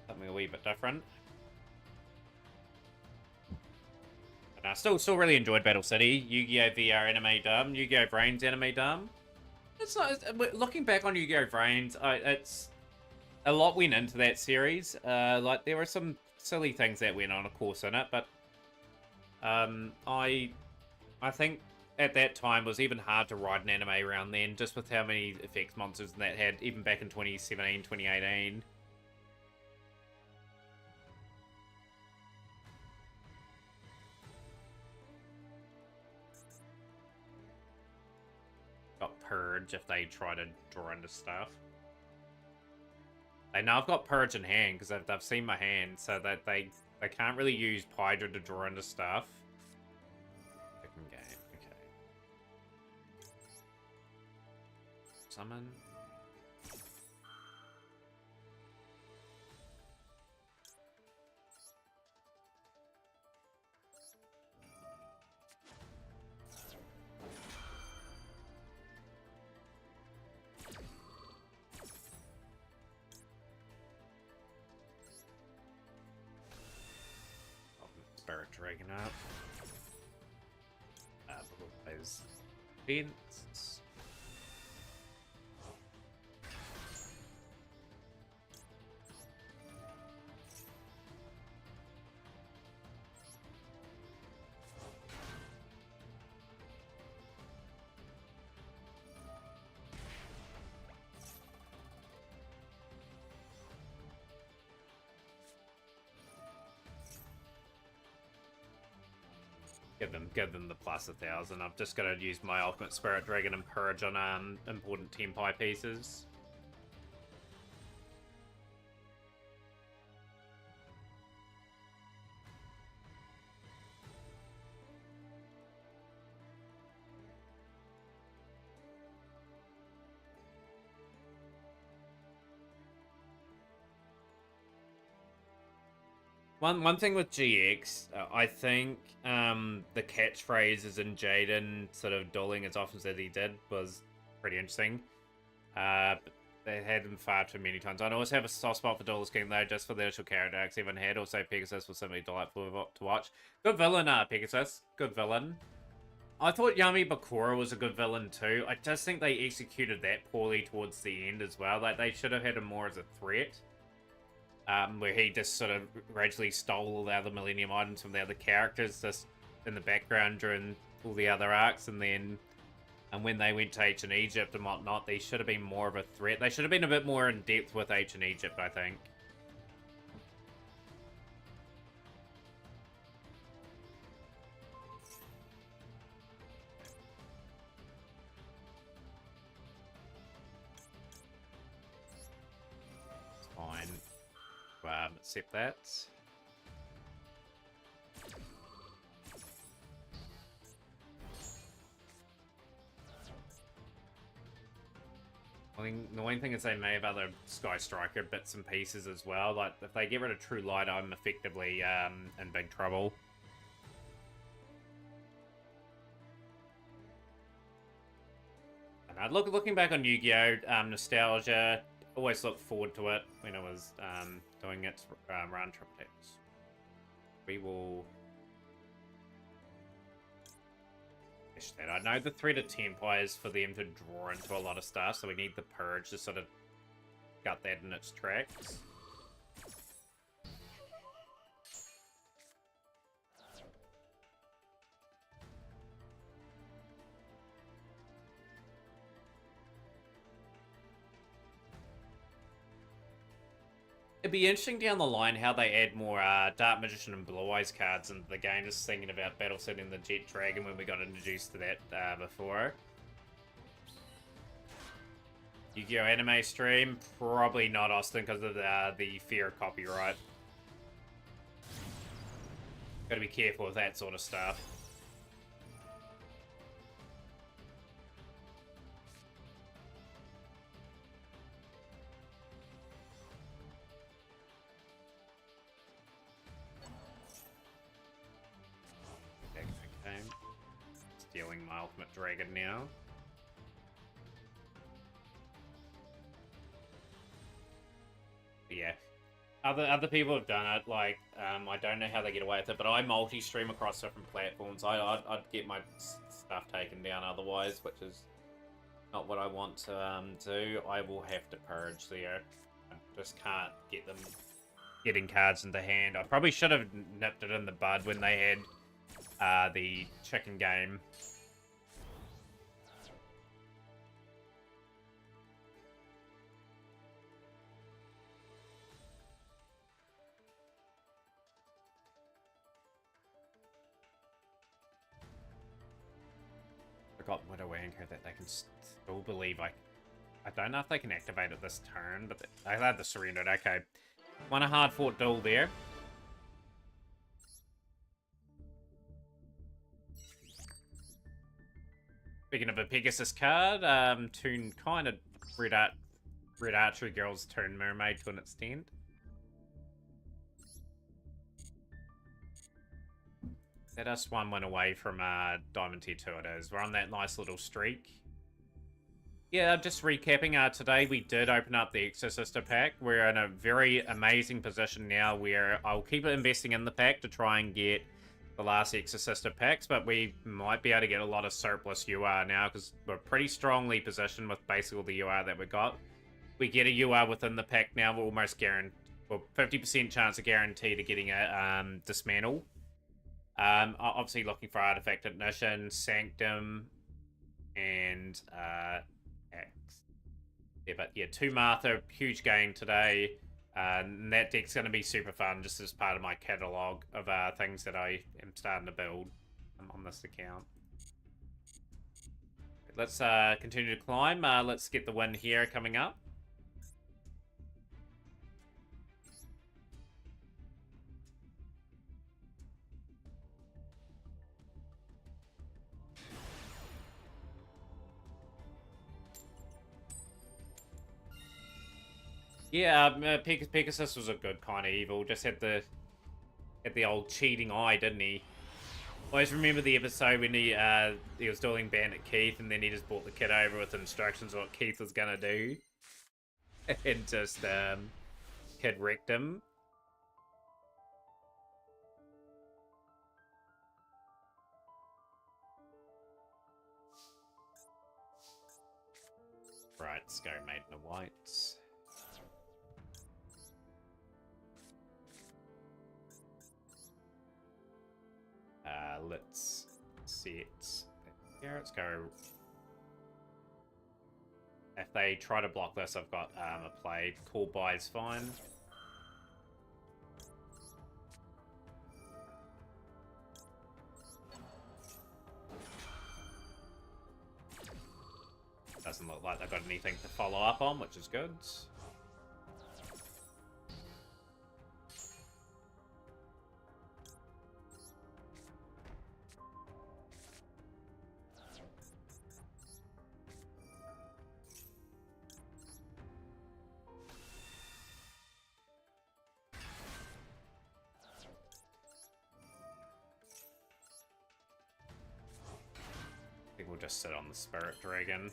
Something a wee bit different. But I still really enjoyed Battle City. Yu-Gi-Oh! VR anime dumb. Yu-Gi-Oh! Brains anime dumb. It's not. Looking back on Yu-Gi-Oh! Brains, it's a lot went into that series. Like there were some silly things that went on, of course, in it, but I think at that time it was even hard to write an anime around then, just with how many effects monsters that had, even back in 2017, 2018. Got Purge if they try to draw into stuff. They know I've got Purge in hand because they've seen my hand, so that they can't really use Hydra to draw into stuff. Second game, okay. Summon. Spirit Dragon up. Those fence. Give them the plus 1,000. I've just got to use my Ultimate Spirit Dragon and Purge on important Tenpai pieces. One thing with GX, I think the catchphrases in Jaden sort of dueling as often as he did was pretty interesting. But they had them far too many times. I always have a soft spot for Duelist King though, just for the initial character acts everyone had. Also, Pegasus was simply delightful to watch. Good villain, Pegasus. Good villain. I thought Yami Bakura was a good villain too. I just think they executed that poorly towards the end as well. Like, they should have had him more as a threat. Where he just sort of gradually stole all the other Millennium items from the other characters just in the background during all the other arcs, and then when they went to Ancient Egypt and whatnot, they should have been more of a threat. They should have been a bit more in depth with Ancient Egypt, I think. It's fine. Accept that. I think the only thing is they may have other Sky Striker bits and pieces as well. Like, if they get rid of True Light, I'm effectively in big trouble. And looking back on Yu-Gi-Oh! Nostalgia, always look forward to it when it was doing its run triptychs. We will finish that. I know the threat of Tenpai is for them to draw into a lot of stuff, so we need the Purge to sort of gut that in its tracks. It'd be interesting down the line how they add more Dark Magician and Blue Eyes cards into the game. Just thinking about Battle Setting the Jet Dragon when we got introduced to that before. Yu-Gi-Oh! Anime stream? Probably not, Austin, because of the fear of copyright. Gotta be careful with that sort of stuff. Stealing my Ultimate Dragon now. But yeah, other people have done it. Like, I don't know how they get away with it, but I multi-stream across different platforms. I'd get my stuff taken down otherwise, which is not what I want to do. I will have to purge there. Just can't get them getting cards into hand. I probably should have nipped it in the bud when they had the chicken game. Got Widow Anchor that they can still believe I don't know if they can activate it this turn, but they had the surrendered. Okay. Won a hard fought duel there. Speaking of a Pegasus card, Toon kind of Red Archery Girl's Toon Mermaid to an extent. Let us one win away from Diamond Tier 2 it is. We're on that nice little streak. Yeah, just recapping, today we did open up the Exorcister pack. We're in a very amazing position now where I'll keep investing in the pack to try and get the last Exorcister packs, but we might be able to get a lot of surplus UR now because we're pretty strongly positioned with basically all the UR that we got. We get a UR within the pack now, we're almost guaranteed, well, 50% chance of guarantee to getting a Dismantle. Obviously looking for Artifact Ignition, Sanctum, and Axe. Yeah, but yeah, 2 Martha, huge gain today. And that deck's going to be super fun, just as part of my catalogue of things that I am starting to build on this account. Let's continue to climb. Let's get the win here coming up. Yeah, Pegasus was a good kind of evil. Just had the old cheating eye, didn't he? Always remember the episode when he was dueling Bandit Keith, and then he just brought the kid over with instructions on what Keith was gonna do, and just kid wrecked him. Right, let's go Maiden of Whites. Let's set here. Let's go. If they try to block this, I've got a play. Call by is fine. Doesn't look like they've got anything to follow up on, which is good. I think we'll just sit on the Spirit Dragon.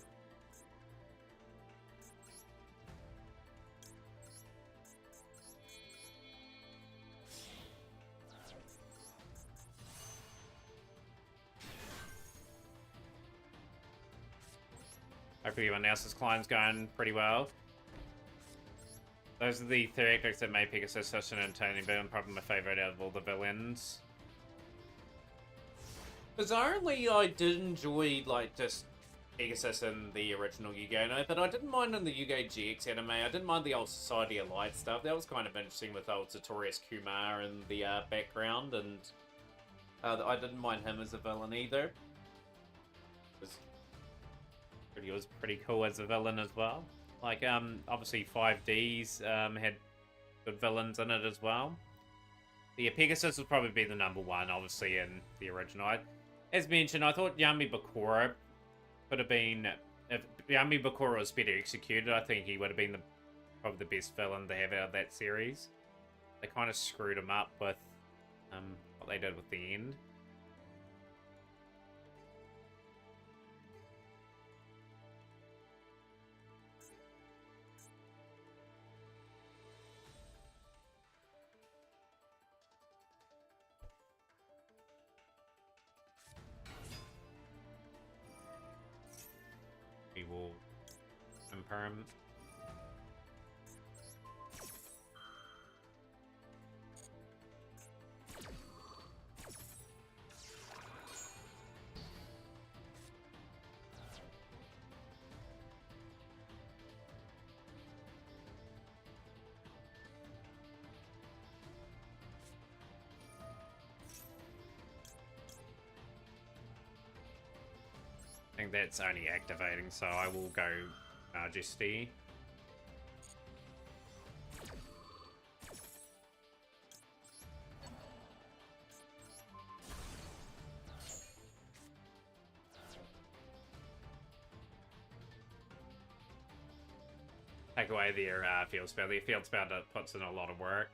Hopefully everyone else's climb's going pretty well. Those are the 3 actors that made Pegasus such an entertaining villain, probably my favourite out of all the villains. Bizarrely, I did enjoy, like, just Pegasus in the original Yu-Gi-Oh! But I didn't mind in the Yu-Gi-Oh! GX anime. I didn't mind the old Society of Light stuff. That was kind of interesting with old Sartorius Kumar in the background, and I didn't mind him as a villain either. He was pretty cool as a villain as well. Like, obviously 5Ds had good villains in it as well. The Pegasus would probably be the #1, obviously, in the original. As mentioned, I thought Yami Bakura could have been... If Yami Bakura was better executed, I think he would have been probably the best villain to have out of that series. They kind of screwed him up with what they did with the end. We will confirm. think that's only activating, so I will go Majesty. Take away their field spell. Their field spell puts in a lot of work.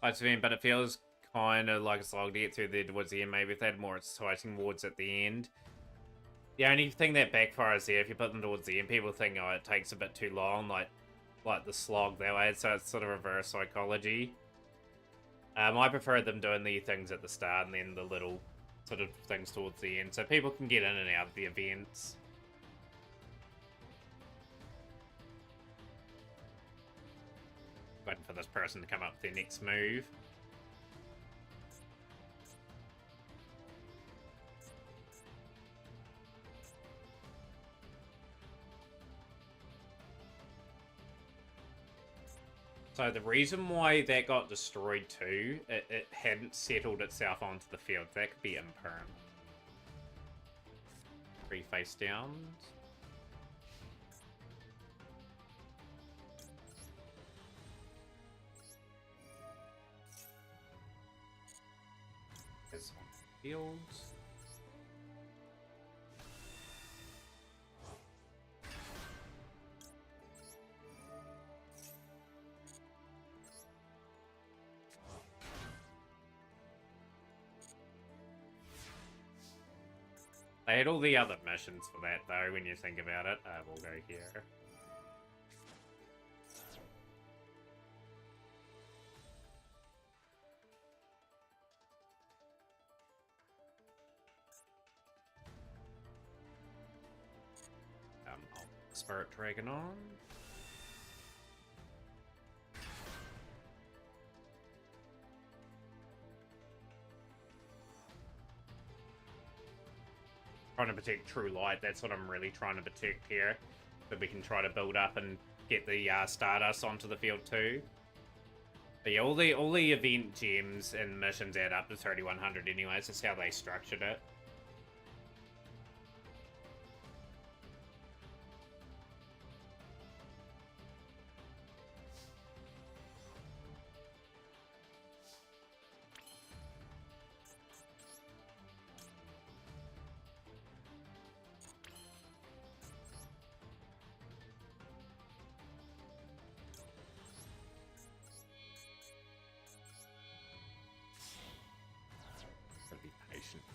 But it feels kind of like a slog to get through there towards the end. Maybe if they had more exciting wards at the end. The only thing that backfires there, if you put them towards the end, people think, oh, it takes a bit too long, like the slog that way. So it's sort of reverse psychology. I prefer them doing the things at the start and then the little sort of things towards the end, so people can get in and out of the events. Waiting for this person to come up with their next move. So the reason why that got destroyed too, it hadn't settled itself onto the field. That could be imperm. 3 face downs. Is on the fields. They had all the other missions for that, though, when you think about it. We'll go here. I'll put Spirit Dragon on. Trying to protect True Light, that's what I'm really trying to protect here. But we can try to build up and get the Stardust onto the field too. But yeah, all the event gems and missions add up to 3100 anyways. That's how they structured it.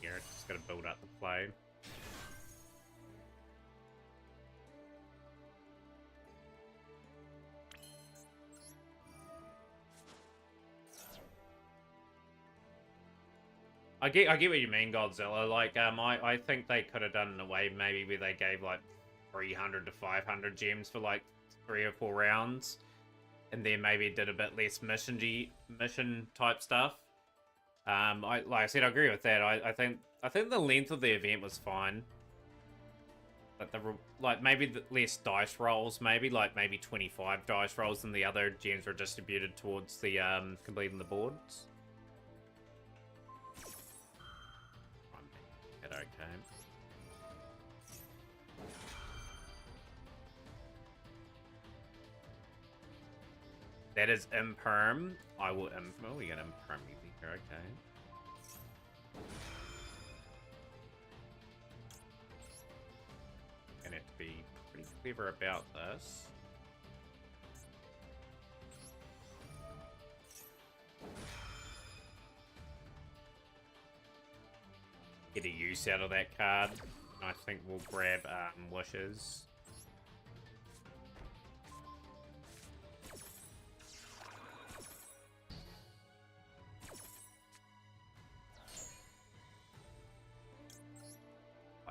Here, it's just gotta build up the play. I get what you mean, Godzilla. Like, I think they could have done it in a way maybe where they gave like 300 to 500 gems for like 3 or 4 rounds, and then maybe did a bit less mission type stuff. Like I said, I agree with that. I think the length of the event was fine. But maybe less dice rolls, maybe 25 dice rolls, and the other gems were distributed towards the completing the boards. Okay. That is imperm. I will oh, we got imperm here, okay. Gonna have to be pretty clever about this. Get a use out of that card. I think we'll grab Wishes.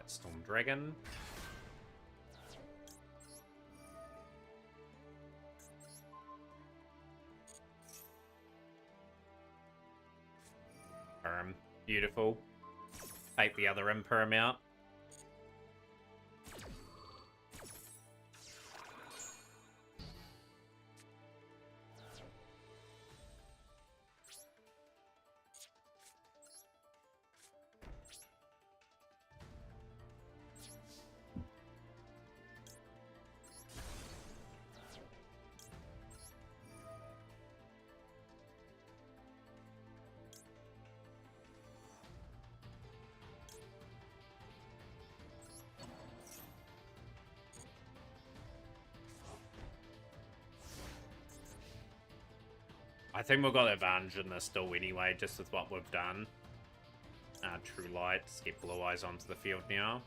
Storm Dragon. Beautiful. Take the other Imperm out. I think we've got the advantage in this still anyway, just with what we've done. True Lights, get Blue Eyes onto the field now.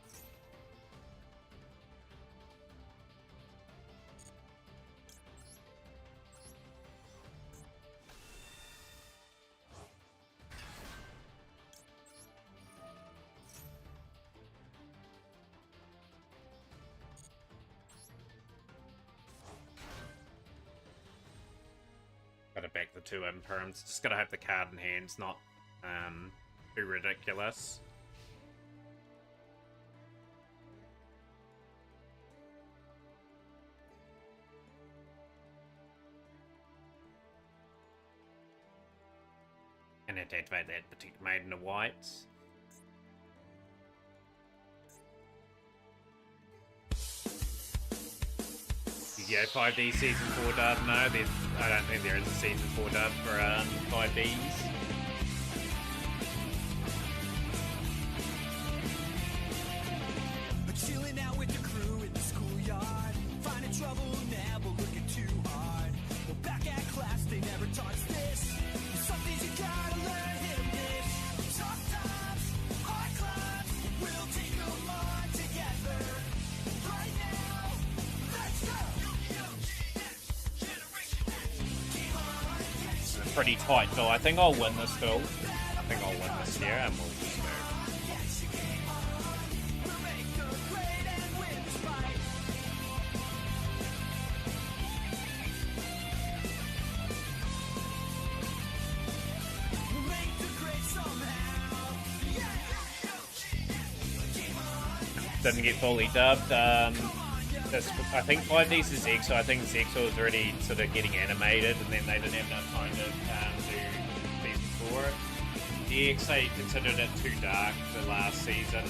Gotta back the 2 Imperms. Just gotta hope the card in hand's not too ridiculous. And have to activate that Protect Maiden of Whites. Yeah, 5D Season 4 dub. No, I don't think there is a Season 4 dub for 5Ds. Chilling out with the crew in the schoolyard. Finding trouble never looking too hard. Well, back at class, they never taught us this. Some things you gotta learn, hit 'em this. Tough times, hard climbs, we'll take 'em on together. Right now, let's go! It's a pretty tight duel. I think I'll win this duel. I think I'll win this here, and we'll just move. Didn't get fully dubbed. I think 5D's is Zexor. I think Zexor was already sort of getting animated, and then they didn't have enough time to do season 4. DX, they considered it too dark for last season.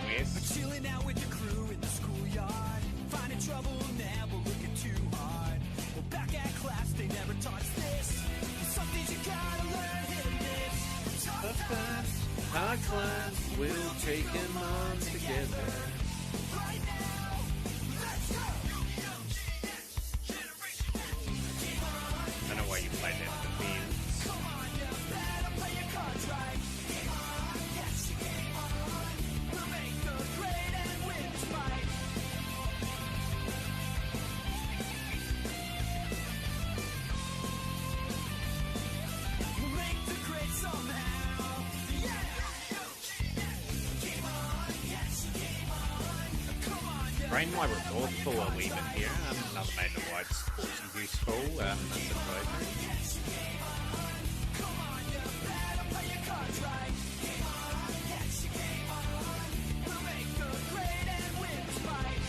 West. Chilling out with the crew in the schoolyard. Finding trouble, never looking too hard. Well, back at class, they never taught us this. Some things you gotta learn, hit 'em this. Tough times, hard climbs, we'll take them on together. right now, let's go! I don't know why you played that defense. Come on, you better play your cards right. Game on, yes, game on. We'll make the grade and win this fight. We'll make the grade somehow. Yeah! Game on, yes, game on. Come on, you Drain my resourceful a wee bit here. Another Maiden of White's also useful in this situation. come on, you better play your cards right. Game on, yes, game on. We'll make the grade and win this fight.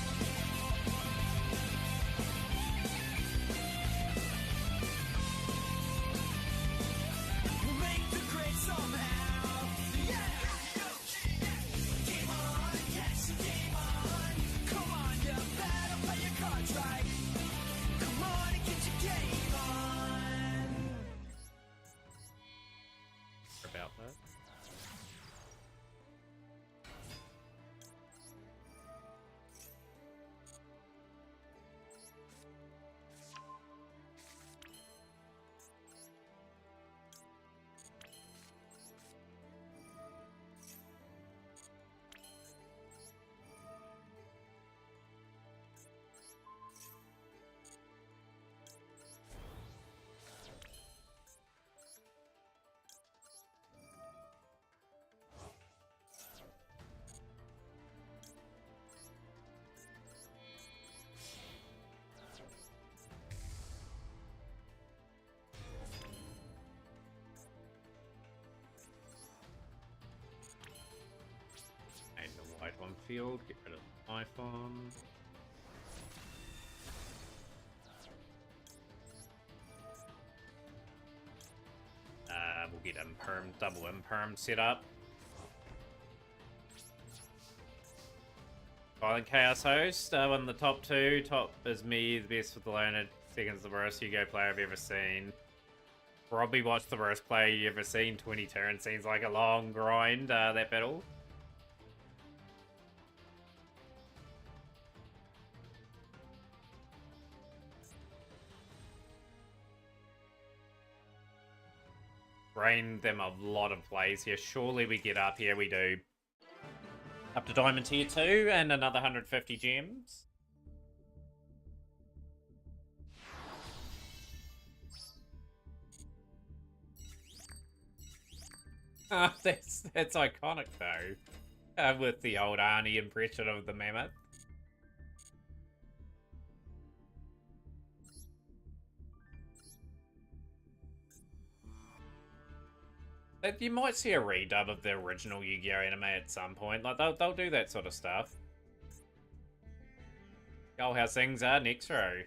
We'll make the grade somehow. Yeah! Game on, yes, game on. Come on, you better play your cards right. Come on and get your game on. field, get rid of the Typhon. We'll get Imperm, double Imperm set up. Violent Chaos Host, one of the top two. Top is me, the best with the Leonard. Second's the worst Yu-Gi-Oh player I've ever seen. Probably watched the worst player you've ever seen. 20 turns seems like a long grind, that battle. Drain them a lot of plays here. Surely we get up here. We do. Up to Diamond Tier 2 and another 150 gems. That's iconic though. With the old Arnie impression of the mammoth. You might see a redub of the original Yu-Gi-Oh anime at some point. Like they'll do that sort of stuff. Oh, how things are next row.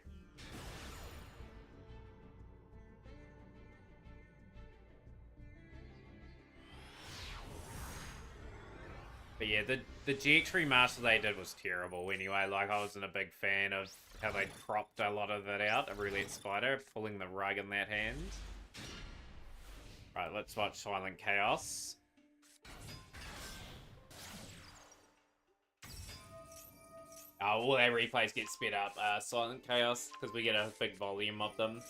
But yeah, the GX remaster they did was terrible anyway. Like, I wasn't a big fan of how they cropped a lot of that out. A roulette spider pulling the rug in that hand. Right, let's watch Silent Chaos. Oh, all their replays get sped up. Silent Chaos, because we get a big volume of them.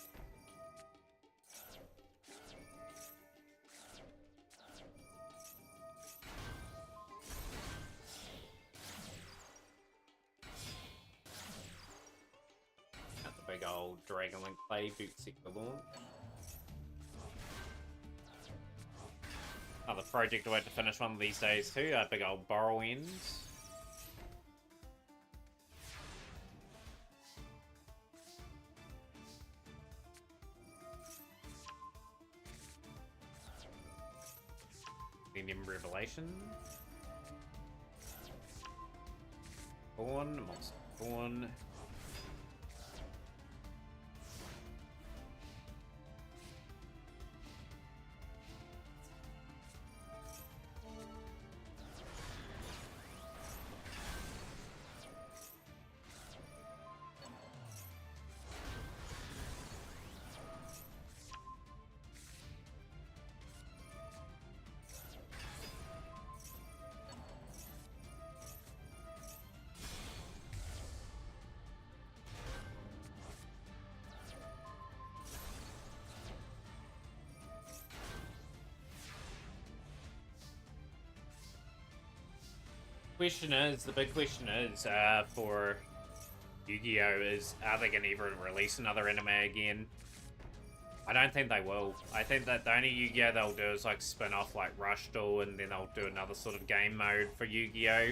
Got the big old Dragon Link play, Bootsy the launch. Another project I had to finish one of these days too, a big old Borrow End. Medium Revelation. Born, Monster Born. The big question is, for Yu-Gi-Oh! Is, are they going to ever release another anime again? I don't think they will. I think that the only Yu-Gi-Oh! They'll do is, like, spin off, like, Rush Duel, and then they'll do another sort of game mode for Yu-Gi-Oh!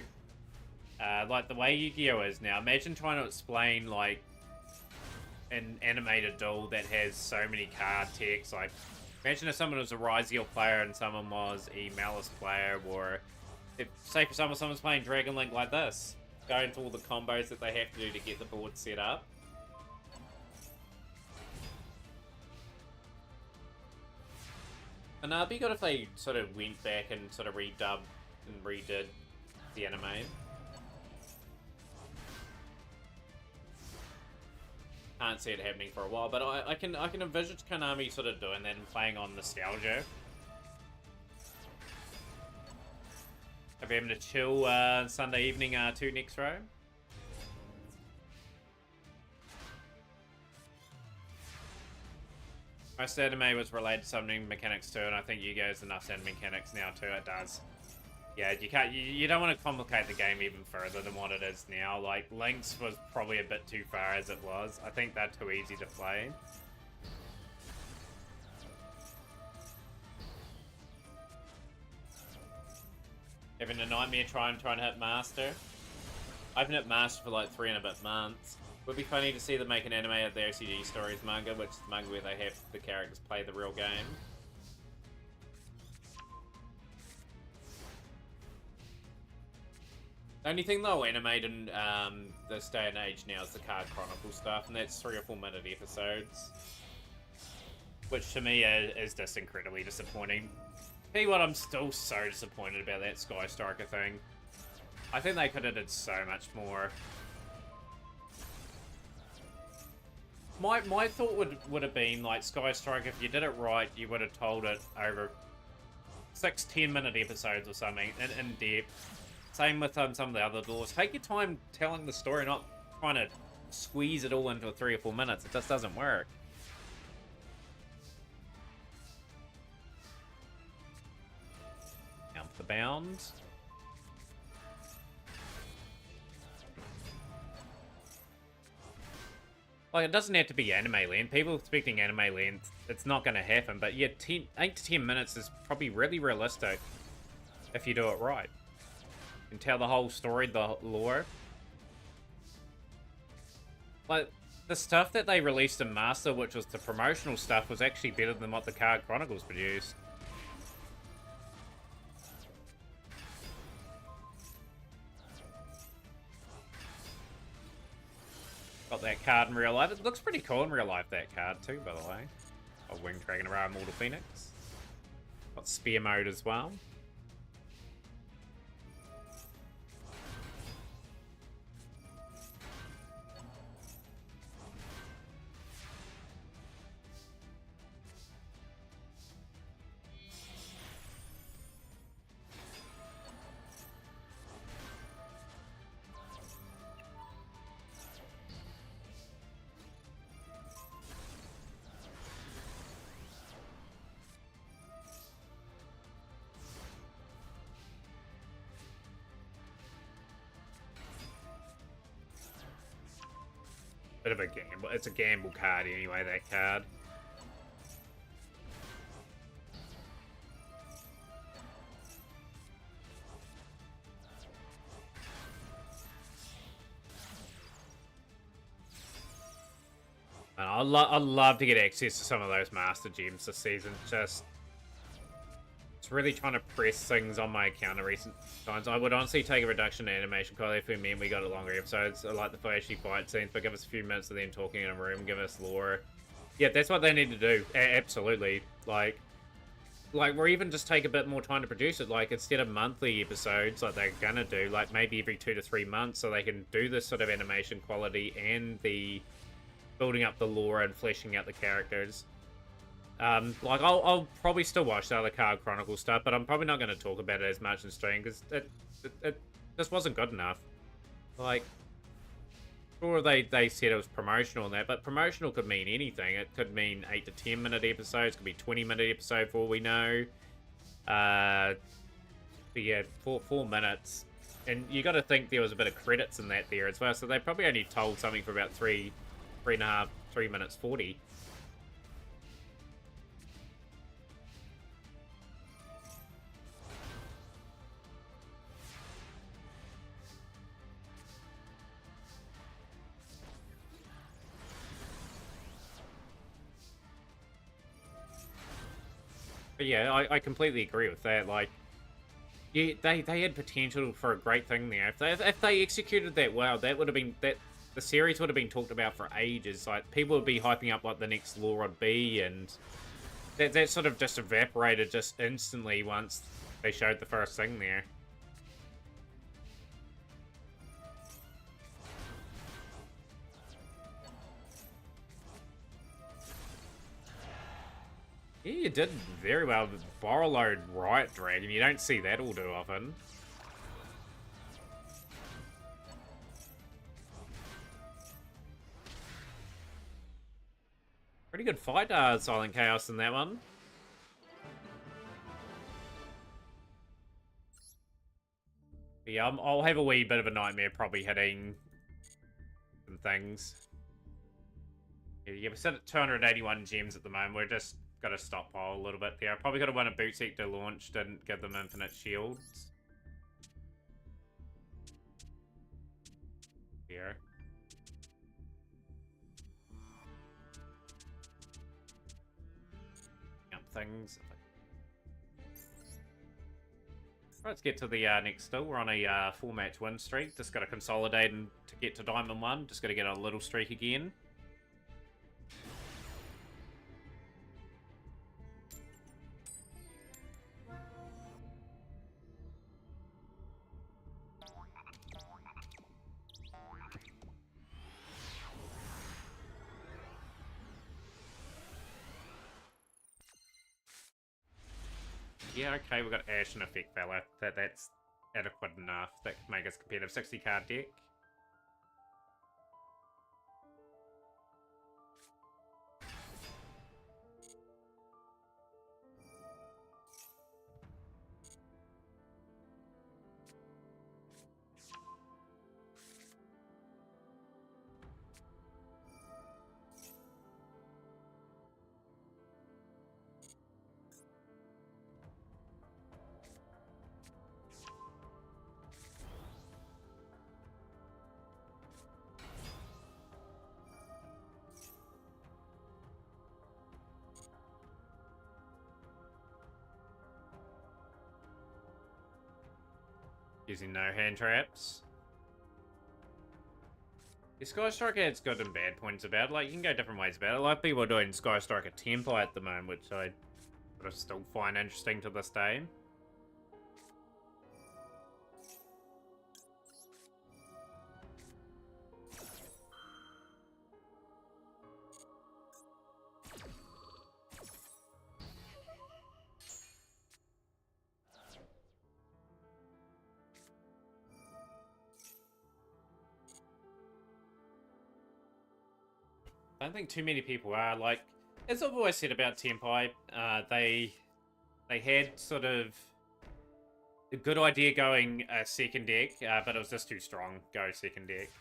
Like, the way Yu-Gi-Oh! Is now, imagine trying to explain, like, an animated duel that has so many card techs. Like, imagine if someone was a Ryziel player and someone was a Malice player, or... If, say for someone's playing Dragon Link like this, go into all the combos that they have to do to get the board set up. And it'd be good if they sort of went back and sort of redubbed and redid the anime. Can't see it happening for a while, but I can envisage Konami sort of doing that and playing on nostalgia. Are we having a chill Sunday evening 2 next row? Most anime was related to summoning mechanics too, and I think Yu-Gi-Oh! Has enough summoning mechanics now too, it does. Yeah, you don't want to complicate the game even further than what it is now. Like, Link's was probably a bit too far as it was. I think they're too easy to play. Having a nightmare trying to hit Master. I've hit Master for like 3 and a bit months. Would be funny to see them make an anime of the OCG Stories manga, which is the manga where they have the characters play the real game. The only thing they'll animate in this day and age now is the Card Chronicle stuff, and that's 3 or 4 minute episodes. Which to me is just incredibly disappointing. Tell you what, I'm still so disappointed about that Sky Striker thing. I think they could have did so much more. My thought would have been, like, Sky Striker, if you did it right, you would have told it over 6-10 minute episodes or something, in depth. Same with some of the other doors. Take your time telling the story, not trying to squeeze it all into 3 or 4 minutes. It just doesn't work. Count the bound. Like, it doesn't have to be anime length. People expecting anime length, it's not going to happen. But yeah, 8 to 10 minutes is probably really realistic if you do it right. And tell the whole story, the lore. Like, the stuff that they released in Master, which was the promotional stuff, was actually better than what the Card Chronicles produced. Got that card in real life. It looks pretty cool in real life, that card too, by the way. Got Winged Dragon Around Mortal Phoenix. Got Spear Mode as well. Bit of a gamble. It's a gamble card anyway, that card. And I'd love to get access to some of those Master Gems this season. Just it's really trying to press things on my account in recent times. I would honestly take a reduction in animation quality if it meant we got a longer episodes. I like the flashy fight scenes, but give us a few minutes of them talking in a room, give us lore. Yeah, that's what they need to do. Absolutely. Like, or even just take a bit more time to produce it. Like, instead of monthly episodes like they're gonna do, like maybe every 2 to 3 months, so they can do this sort of animation quality and the building up the lore and fleshing out the characters. Like, I'll probably still watch the other Card Chronicle stuff, but I'm probably not going to talk about it as much in stream, because it just wasn't good enough. Like, sure, they said it was promotional and that, but promotional could mean anything. It could mean 8 to 10 minute episodes, could be 20-minute episode for all we know. But yeah, 4 minutes. And you got to think there was a bit of credits in that there as well, so they probably only told something for about 3 minutes 40. But yeah, I completely agree with that. Like, yeah, they had potential for a great thing there. If they executed that well, that would have been the series would have been talked about for ages. Like, people would be hyping up what the next lore would be, and that sort of just evaporated just instantly once they showed the first thing there. Yeah, you did very well with Borrowload Riot Dragon. You don't see that all too often. Pretty good fight, Silent Chaos in that one. But yeah, I'll have a wee bit of a nightmare probably hitting some things. Yeah, we're set at 281 gems at the moment. We're just got to stockpile a little bit there. I probably could have won a boot sector launch, didn't give them infinite shields. Here. Things. Let's get to the next still. We're on a 4-match win streak. Just got to consolidate and to get to Diamond 1. Just got to get a little streak again. Yeah, okay, we've got Ash and Effect Valor. That's adequate enough. That could make us competitive. 60 card deck. Using no hand traps. The Sky Striker has good and bad points about it. Like, you can go different ways about it. Like, people are doing Sky Striker Tempo at the moment, which I sort of still find interesting to this day. I don't think too many people are. Like, as I've always said about Tenpai, they had sort of a good idea going second deck, but it was just too strong. Go second deck.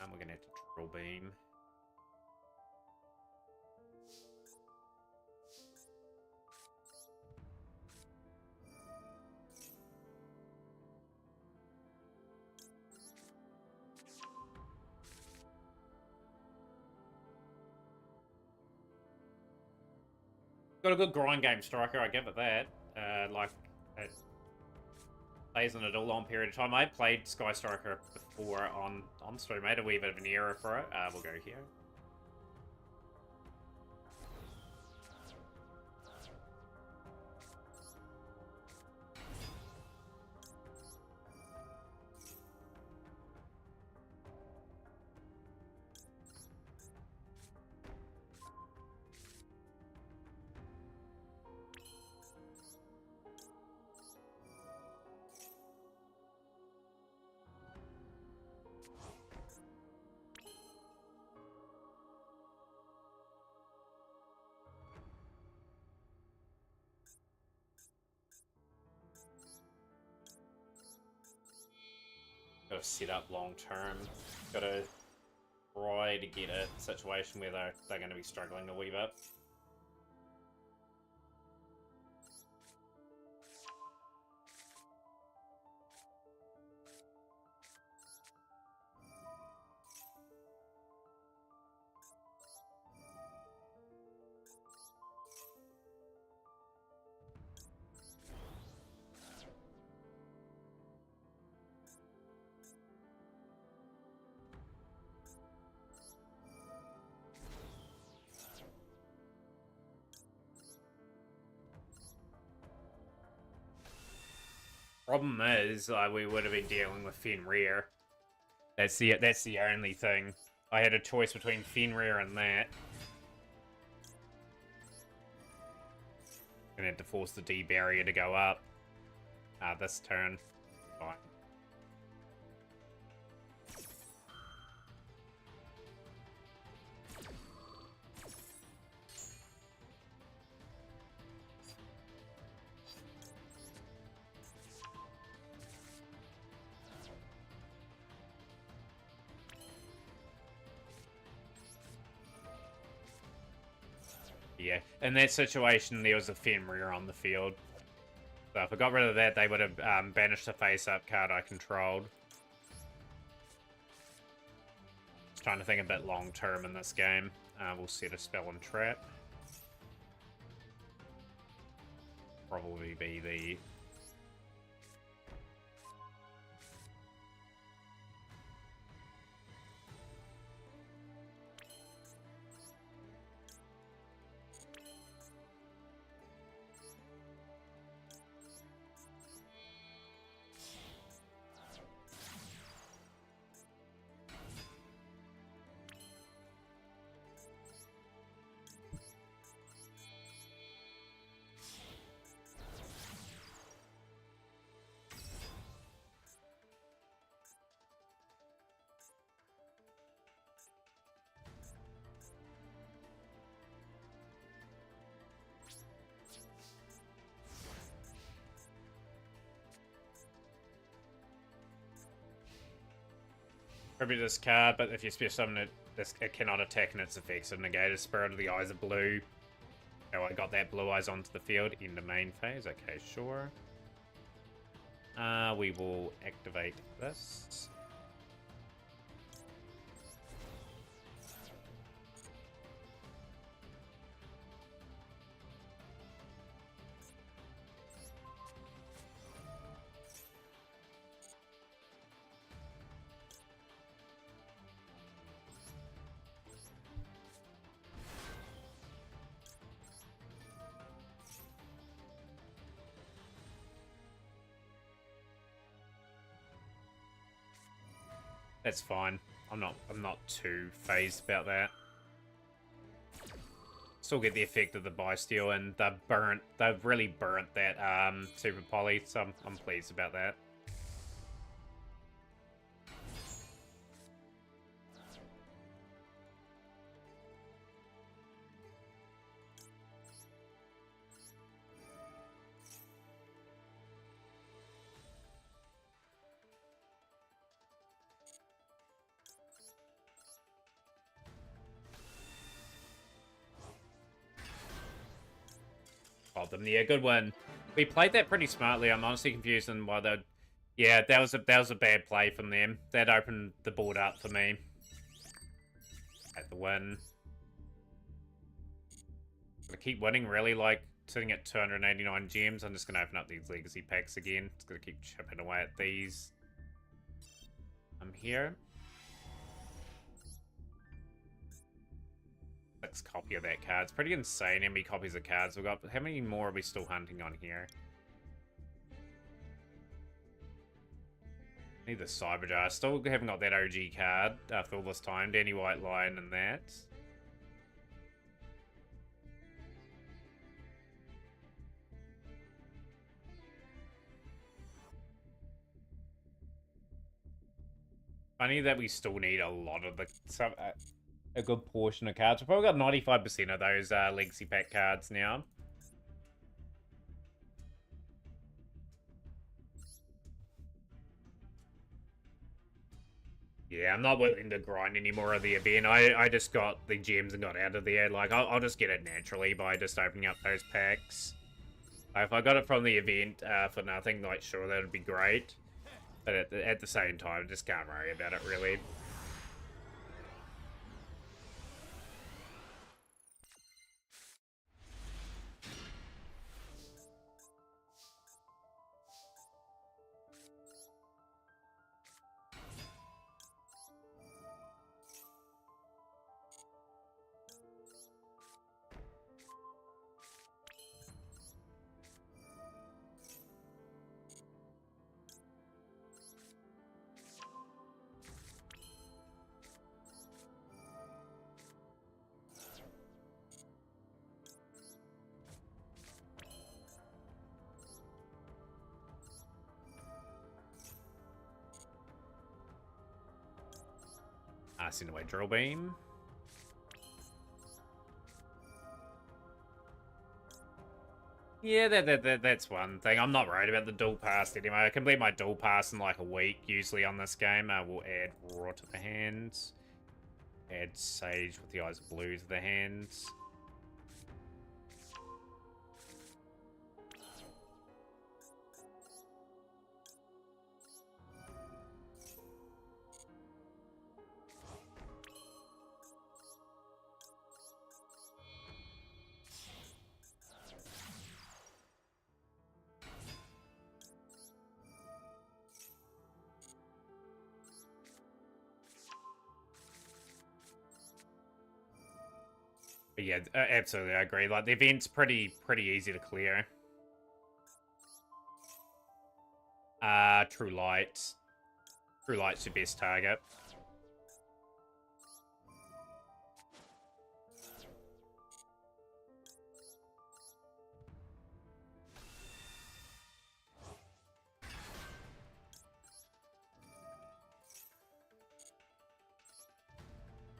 We're gonna have to Triple Beam. Got a good grind game striker, I give it that. Like, it plays in a long period of time. I played Sky Striker before on stream. I had a wee bit of an error for it. We'll go here. Got to set up long term. Got to try to get a situation where they're going to be struggling a wee bit. Problem is, we would have been dealing with Fenrir. That's the only thing. I had a choice between Fenrir and that. Gonna have to force the D barrier to go up. This turn. Fine. Yeah, in that situation, there was a Fenrir on the field. So if I got rid of that, they would have banished the face-up card I controlled. Just trying to think a bit long-term in this game. We'll set a spell and trap. Probably be the Tribute this card, but if you special summon it, it cannot attack and its effects are negated. Spirit of the Eyes of Blue. Oh, I got that blue eyes onto the field in the main phase. Okay, sure. We will activate this. That's fine. I'm not too phased about that. Still get the effect of the Bysteel, and they've really burnt that Super Poly, so I'm pleased about that. Got them. Yeah, good one. We played that pretty smartly. I'm honestly confused on why they. Yeah, that was a bad play from them. That opened the board up for me. At the win. Gonna keep winning, really. Like sitting at 289 gems. I'm just gonna open up these legacy packs again. Just gonna keep chipping away at these. I'm here. 6 copy of that card. It's pretty insane how many copies of cards we've got. But how many more are we still hunting on here? Need the Cyberjar. Still haven't got that OG card after all this time. Danny White Lion and that. Funny that we still need a lot of the... a good portion of cards. We've probably got 95% of those Legacy Pack cards now. Yeah, I'm not willing to grind any more of the event. I just got the gems and got out of there. Like, I'll just get it naturally by just opening up those packs. If I got it from the event for nothing, like, sure, that would be great. But at the same time, just can't worry about it, really. Send away Drill Beam. Yeah, that's one thing. I'm not worried about the dual pass anyway. I complete my dual pass in like a week, usually on this game. We'll add Raw to the hands. Add Sage with the Eyes of Blue to the hands. But yeah, absolutely, I agree. Like, the event's pretty easy to clear. True Light. True Light's your best target.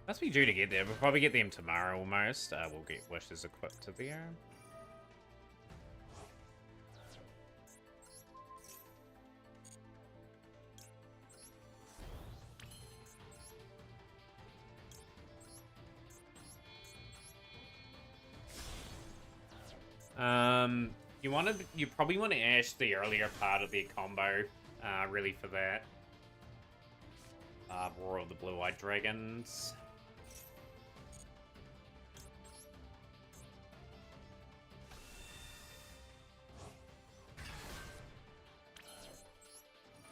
Must be due to get there. We'll probably get them tomorrow almost. We'll get Wishes equipped to there. You probably want to ash the earlier part of their combo, really for that. Roar of the Blue-Eyed Dragons.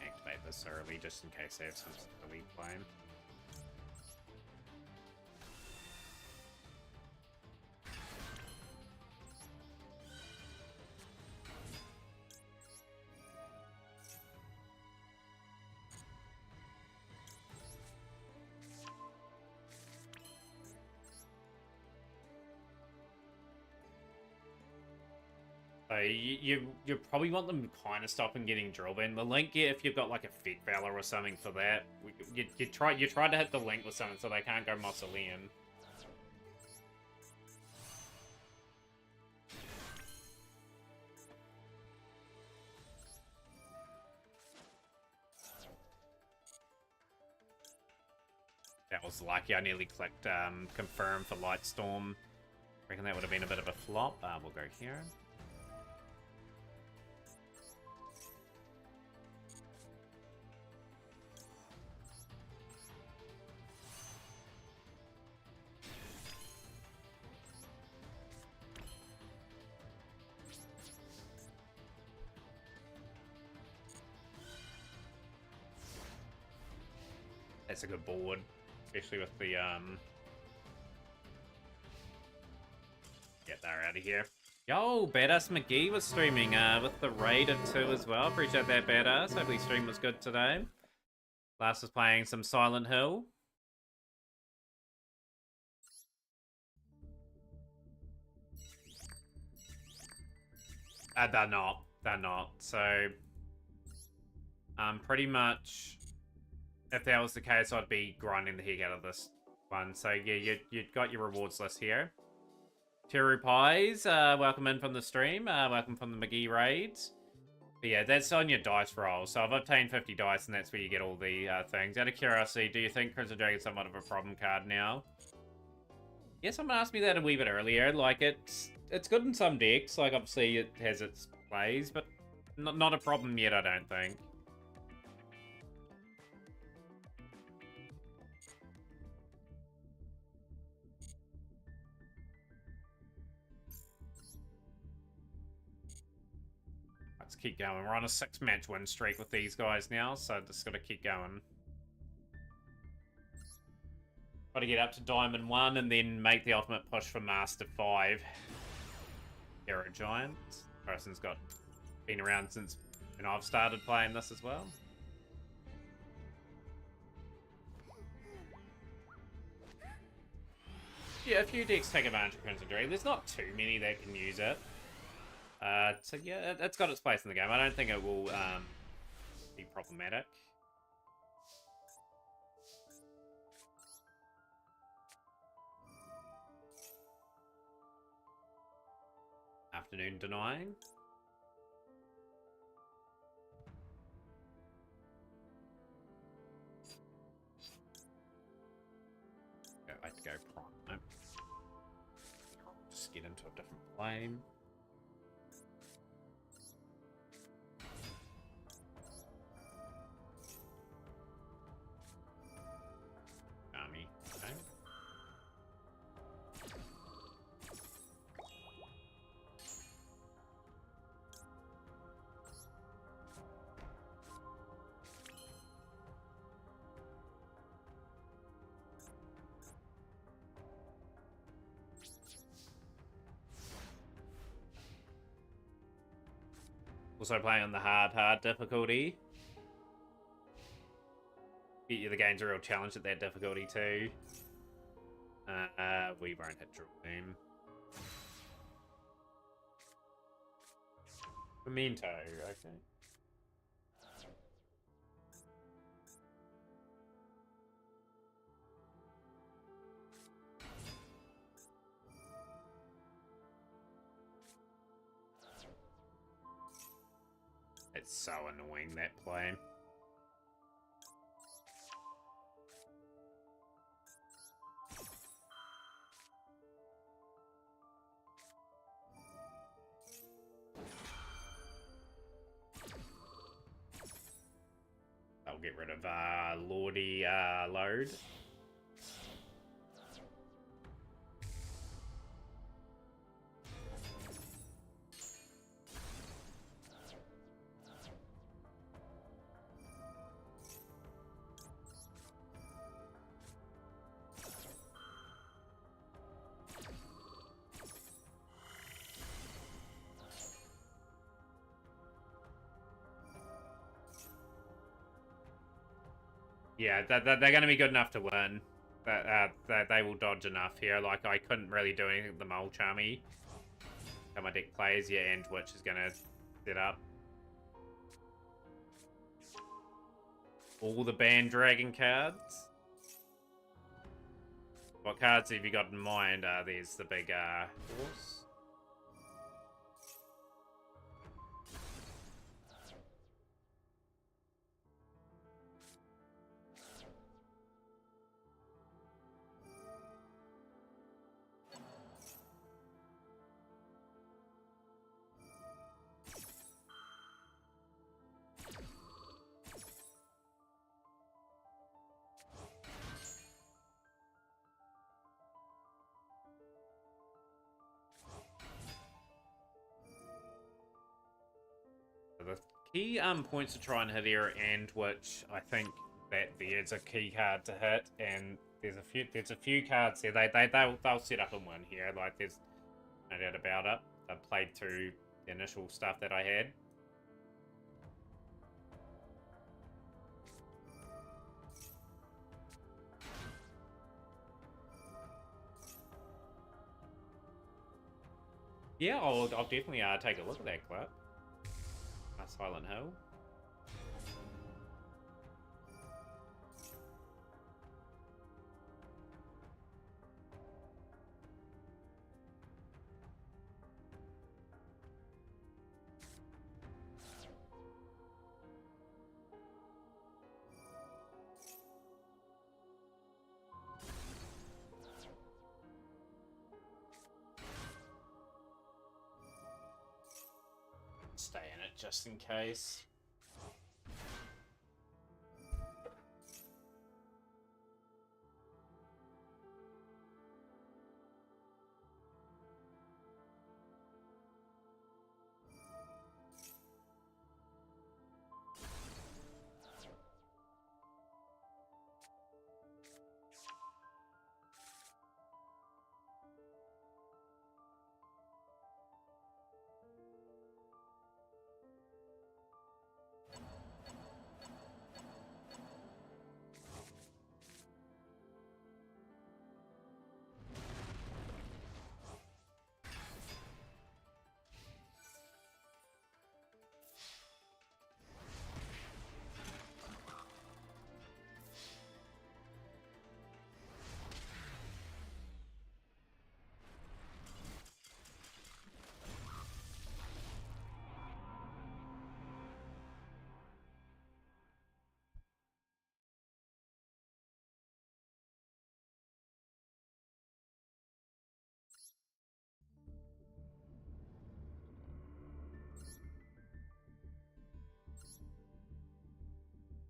Activate this early just in case they have some silly play. So you probably want them kind of stopping getting drill bin. The link, yeah, if you've got like a Fed Valor or something for that, you try to hit the link with something so they can't go Mausoleum. That was lucky. I nearly clicked confirm for Lightstorm. Reckon that would have been a bit of a flop. We'll go here. That's a good board, especially with the Get they're out of here. Yo, Badass McGee was streaming with the Raider 2 as well. Appreciate that, Badass. Hopefully stream was good today. Last was playing some Silent Hill. They're not. They're not. So, pretty much, if that was the case, I'd be grinding the heck out of this one. So, yeah, you got your rewards list here. Teru Pies, welcome in from the stream. Welcome from the McGee raids. But yeah, that's on your dice roll. So I've obtained 50 dice, and that's where you get all the things. Out of curiosity, do you think Crimson Dragon is somewhat of a problem card now? Yeah, someone asked me that a wee bit earlier. Like, it's good in some decks. Like, obviously, it has its plays, but not a problem yet, I don't think. Let's keep going. We're on a 6-match win streak with these guys now, so just gotta keep going. Gotta get up to Diamond 1 and then make the ultimate push for Master 5. Hero Giant. Person's been around since when I've started playing this as well. Yeah, a few decks take advantage of Crimson Dragon. There's not too many that can use it. So yeah, it's got its place in the game. I don't think it will be problematic. Afternoon denying. I have to go prime. Just get into a different plane. Army. Okay. Also playing on the hard difficulty. The game's a real challenge at that difficulty too. We won't hit Drill Beam. Memento, okay. It's so annoying, that play. get rid of Lordy load. Yeah, they're going to be good enough to win. They will dodge enough here. Like, I couldn't really do anything with the Mole Charmy. How my deck plays, yeah, and Witch is going to set up. All the Band Dragon cards. What cards have you got in mind? There's the big horse. The key points to try and hit here, and which I think that there's a key card to hit, and there's a few cards here. They'll set up and win here. Like, there's no doubt about it. I've played through the initial stuff that I had. Yeah, I'll definitely take a look at that clip. Silent Hill. Stay in it just in case.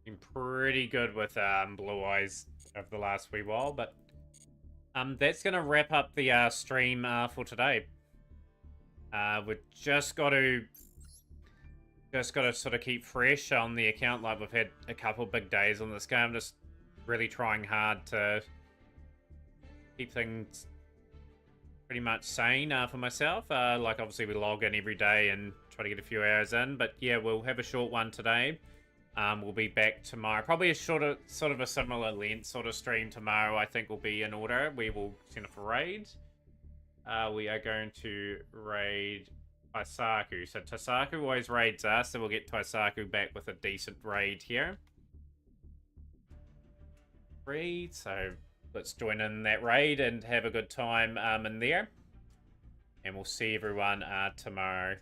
Been pretty good with Blue Eyes over the last wee while, but that's gonna wrap up the stream for today. We've just got to sort of keep fresh on the account. Like, we've had a couple big days on this game. Just really trying hard to keep things pretty much sane for myself. Like, obviously we log in every day and try to get a few hours in, but yeah, we'll have a short one today. We'll be back tomorrow. Probably a shorter, sort of a similar length sort of stream tomorrow, I think, will be in order. We will send off a raid. We are going to raid Taisaku. So Taisaku always raids us, so we'll get Taisaku back with a decent raid here. Raid, so let's join in that raid and have a good time in there. And we'll see everyone tomorrow.